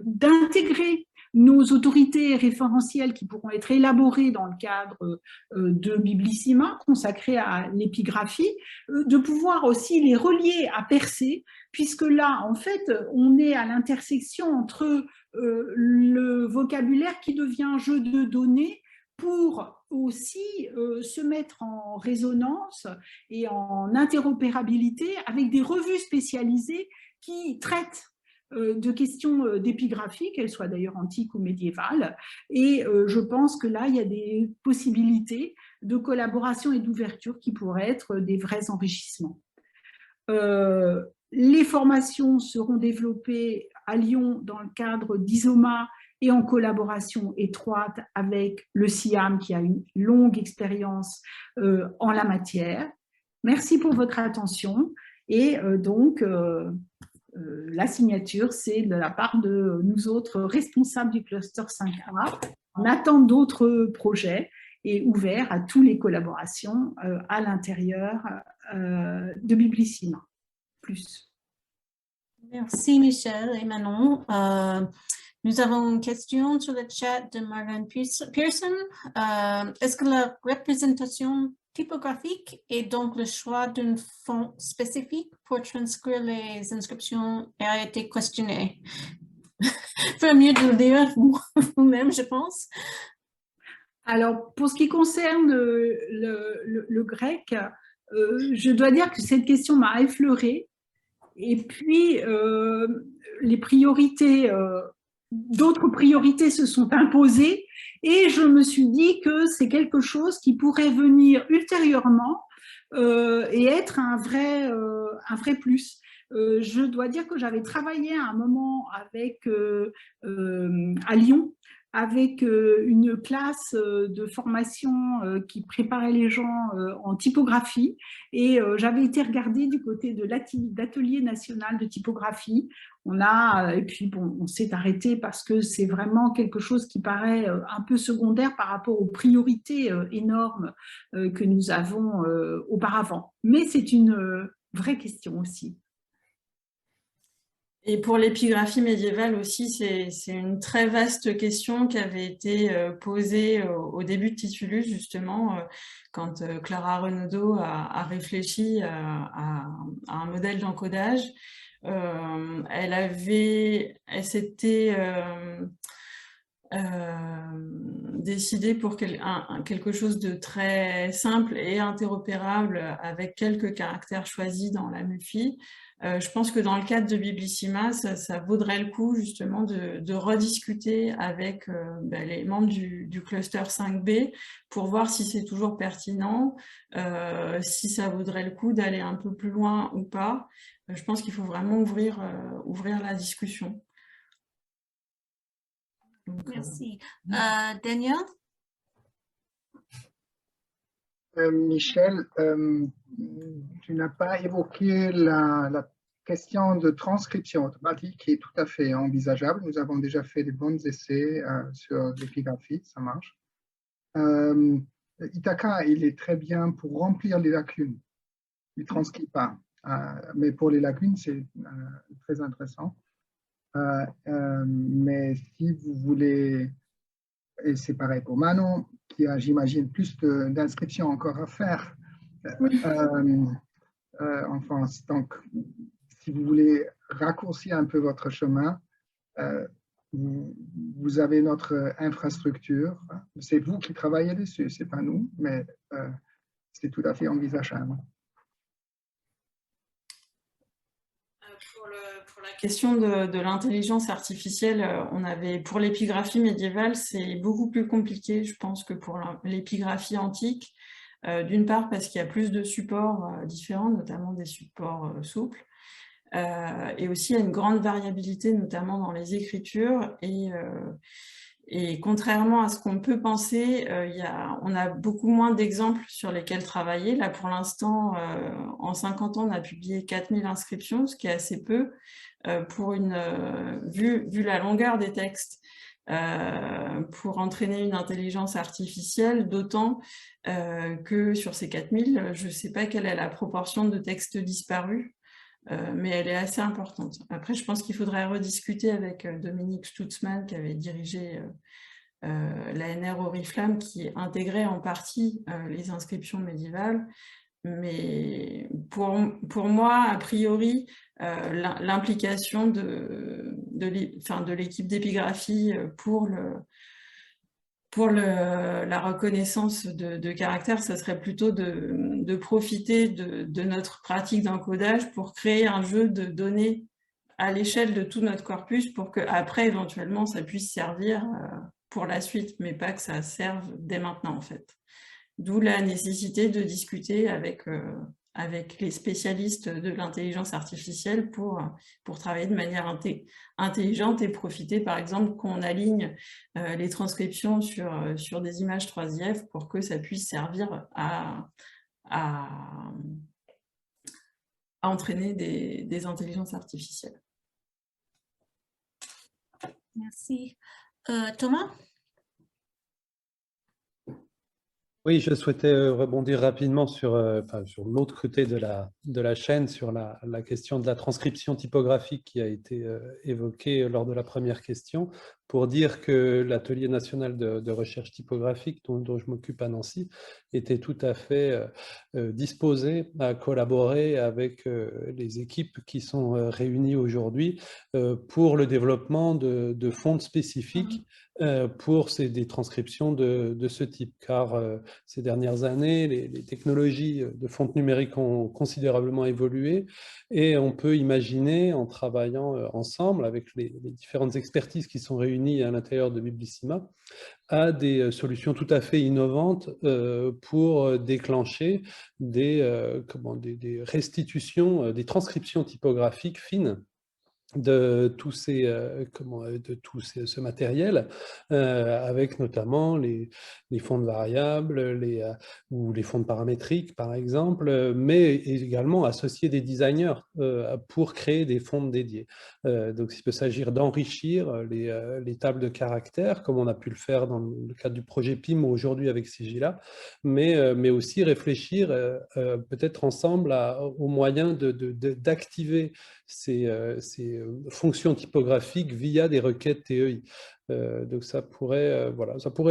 d'intégrer nos autorités référentielles qui pourront être élaborées dans le cadre de Biblissima, consacrées à l'épigraphie, de pouvoir aussi les relier à Percé, puisque là, en fait, on est à l'intersection entre le vocabulaire qui devient un jeu de données pour aussi se mettre en résonance et en interopérabilité avec des revues spécialisées qui traitent de questions d'épigraphie, qu'elles soient d'ailleurs antiques ou médiévales. Et je pense que là, il y a des possibilités de collaboration et d'ouverture qui pourraient être des vrais enrichissements. Les formations seront développées à Lyon dans le cadre d'ISOMA et en collaboration étroite avec le CIAM qui a une longue expérience en la matière. Merci pour votre attention et donc la signature, c'est de la part de nous autres responsables du cluster 5A. On attend d'autres projets et ouvert à toutes les collaborations à l'intérieur de Biblissima. Plus. Merci Michel et Manon. Nous avons une question sur le chat de Marlène Pearson. Est-ce que la représentation typographique et donc le choix d'une font spécifique pour transcrire les inscriptions a été questionné? Il ferait mieux de le dire vous-même, je pense. Alors, pour ce qui concerne le grec, je dois dire que cette question m'a effleurée. Et puis, les priorités, d'autres priorités se sont imposées et je me suis dit que c'est quelque chose qui pourrait venir ultérieurement et être un vrai plus. Je dois dire que j'avais travaillé à un moment avec, à Lyon, avec une classe de formation qui préparait les gens en typographie, et j'avais été regarder du côté de l'atelier national de typographie. Et puis bon, on s'est arrêté parce que c'est vraiment quelque chose qui paraît un peu secondaire par rapport aux priorités énormes que nous avons auparavant. Mais c'est une vraie question aussi. Et pour l'épigraphie médiévale aussi, c'est une très vaste question qui avait été posée au début de Titulus, justement, quand Clara Renaudot a réfléchi à un modèle d'encodage. Elle s'était décidée pour quelque chose de très simple et interopérable avec quelques caractères choisis dans la MUFI. Je pense que dans le cadre de Biblissima, ça vaudrait le coup justement de rediscuter avec les membres du cluster 5B pour voir si c'est toujours pertinent, si ça vaudrait le coup d'aller un peu plus loin ou pas. Je pense qu'il faut vraiment ouvrir la discussion. Donc, Merci. Daniel? Michel, tu n'as pas évoqué la question de transcription automatique qui est tout à fait envisageable. Nous avons déjà fait de bons essais sur l'épigraphie, ça marche. Ithaka, il est très bien pour remplir les lacunes. Il ne transcrit pas. Mais pour les lacunes, c'est très intéressant. Mais si vous voulez, et c'est pareil pour Manon, qui a, j'imagine, plus d'inscriptions encore à faire en France. Donc, si vous voulez raccourcir un peu votre chemin, vous avez notre infrastructure. C'est vous qui travaillez dessus, c'est pas nous, mais c'est tout à fait envisageable. Pour la question de l'intelligence artificielle, pour l'épigraphie médiévale, c'est beaucoup plus compliqué, je pense, que pour l'épigraphie antique. D'une part, parce qu'il y a plus de supports différents, notamment des supports souples. Et aussi, il y a une grande variabilité, notamment dans les écritures. Et contrairement à ce qu'on peut penser, on a beaucoup moins d'exemples sur lesquels travailler. Là, pour l'instant, en 50 ans, on a publié 4000 inscriptions, ce qui est assez peu vu la longueur des textes. Pour entraîner une intelligence artificielle, d'autant que sur ces 4000, je ne sais pas quelle est la proportion de textes disparus, mais elle est assez importante. Après, je pense qu'il faudrait rediscuter avec Dominique Stutzmann, qui avait dirigé l'ANR Oriflamme, qui intégrait en partie les inscriptions médiévales. Mais pour moi, a priori, l'implication de l'équipe d'épigraphie pour la reconnaissance de caractères, ce serait plutôt de profiter de notre pratique d'encodage pour créer un jeu de données à l'échelle de tout notre corpus pour qu'après, éventuellement, ça puisse servir pour la suite, mais pas que ça serve dès maintenant, en fait. D'où la nécessité de discuter avec les spécialistes de l'intelligence artificielle pour travailler de manière intelligente et profiter, par exemple, qu'on aligne les transcriptions sur des images 3IF pour que ça puisse servir à entraîner des intelligences artificielles. Merci. Thomas? Oui, je souhaitais rebondir rapidement sur l'autre côté de la chaîne, sur la question de la transcription typographique qui a été évoquée lors de la première question, pour dire que l'Atelier national de recherche typographique dont je m'occupe à Nancy était tout à fait disposé à collaborer avec les équipes qui sont réunies aujourd'hui pour le développement de fontes spécifiques pour des transcriptions de ce type, car ces dernières années, les technologies de fonte numérique ont considérablement évolué et on peut imaginer, en travaillant ensemble avec les différentes expertises qui sont réunies à l'intérieur de Biblissima, à des solutions tout à fait innovantes pour déclencher des restitutions, des transcriptions typographiques fines de tout ce matériel, avec notamment les fontes variables ou les fontes paramétriques, par exemple, mais également associer des designers pour créer des fontes dédiées. Donc, il peut s'agir d'enrichir les tables de caractères, comme on a pu le faire dans le cadre du projet PIM aujourd'hui avec Sigilla, mais aussi réfléchir peut-être ensemble aux moyens d'activer ces fonctions typographiques via des requêtes TEI. Donc ça pourrait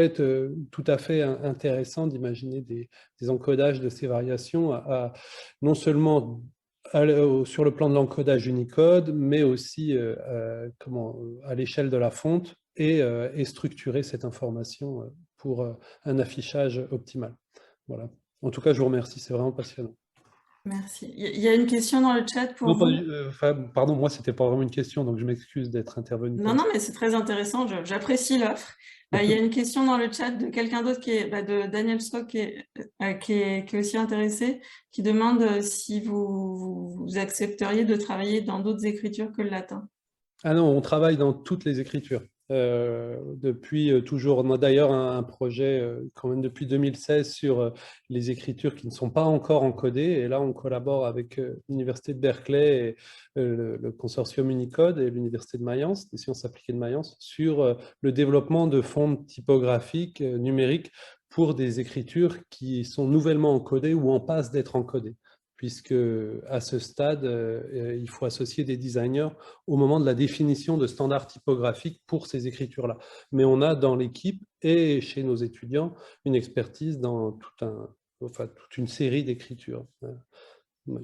être tout à fait intéressant d'imaginer des encodages de ces variations non seulement sur le plan de l'encodage Unicode, mais aussi à l'échelle de la fonte et structurer cette information pour un affichage optimal. Voilà. En tout cas, je vous remercie, c'est vraiment passionnant. Merci. Il y a une question dans le chat pour Non, vous. pardon, moi, c'était pas vraiment une question, donc je m'excuse d'être intervenu. Non, non, mais c'est très intéressant, j'apprécie l'offre. Il y a une question dans le chat de quelqu'un d'autre de Daniel Strock qui est aussi intéressé, qui demande si vous accepteriez de travailler dans d'autres écritures que le latin. Ah non, on travaille dans toutes les écritures. Depuis toujours, on a d'ailleurs un projet quand même depuis 2016 sur les écritures qui ne sont pas encore encodées, et là on collabore avec l'Université de Berkeley et le consortium Unicode et l'Université de Mayence, des sciences appliquées de Mayence, sur le développement de fonds typographiques numériques pour des écritures qui sont nouvellement encodées ou en passe d'être encodées, puisque à ce stade, il faut associer des designers au moment de la définition de standards typographiques pour ces écritures-là. Mais on a dans l'équipe et chez nos étudiants une expertise dans toute une série d'écritures. Oui.